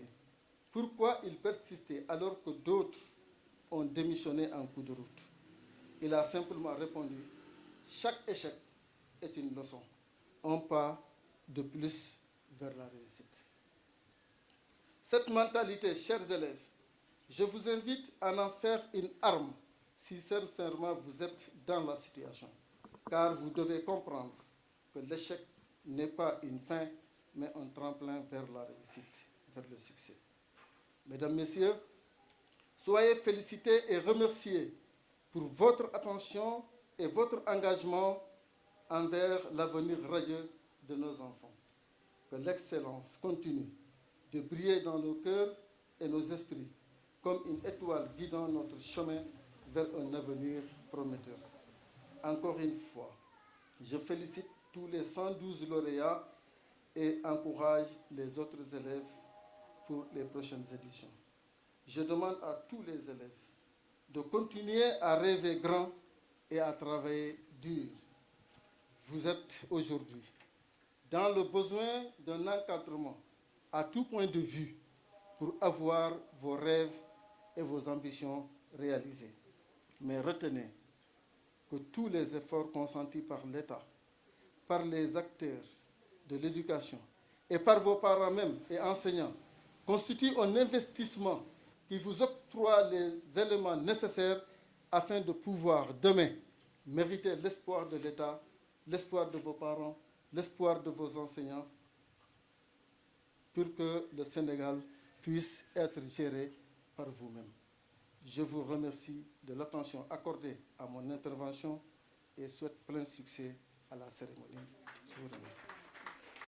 pourquoi il persistait alors que d'autres ont démissionné en cours de route. Il a simplement répondu, chaque échec est une leçon, un pas de plus vers la réussite. Cette mentalité, chers élèves, je vous invite à en faire une arme si sincèrement vous êtes dans la situation. Car vous devez comprendre que l'échec n'est pas une fin, mais un tremplin vers la réussite, vers le succès. Mesdames, Messieurs, soyez félicités et remerciés pour votre attention et votre engagement envers l'avenir radieux de nos enfants. Que l'excellence continue de briller dans nos cœurs et nos esprits comme une étoile guidant notre chemin vers un avenir prometteur. Encore une fois, je félicite tous les 112 lauréats et encourage les autres élèves pour les prochaines éditions. Je demande à tous les élèves de continuer à rêver grand et à travailler dur. Vous êtes aujourd'hui dans le besoin d'un encadrement à tout point de vue pour avoir vos rêves et vos ambitions réalisées. Mais retenez que tous les efforts consentis par l'État, par les acteurs de l'éducation et par vos parents même et enseignants constituent un investissement qui vous octroie les éléments nécessaires afin de pouvoir demain mériter l'espoir de l'État, l'espoir de vos parents, l'espoir de vos enseignants, pour que le Sénégal puisse être géré par vous-même. Je vous remercie de l'attention accordée à mon intervention et souhaite plein succès à la cérémonie. Je vous remercie.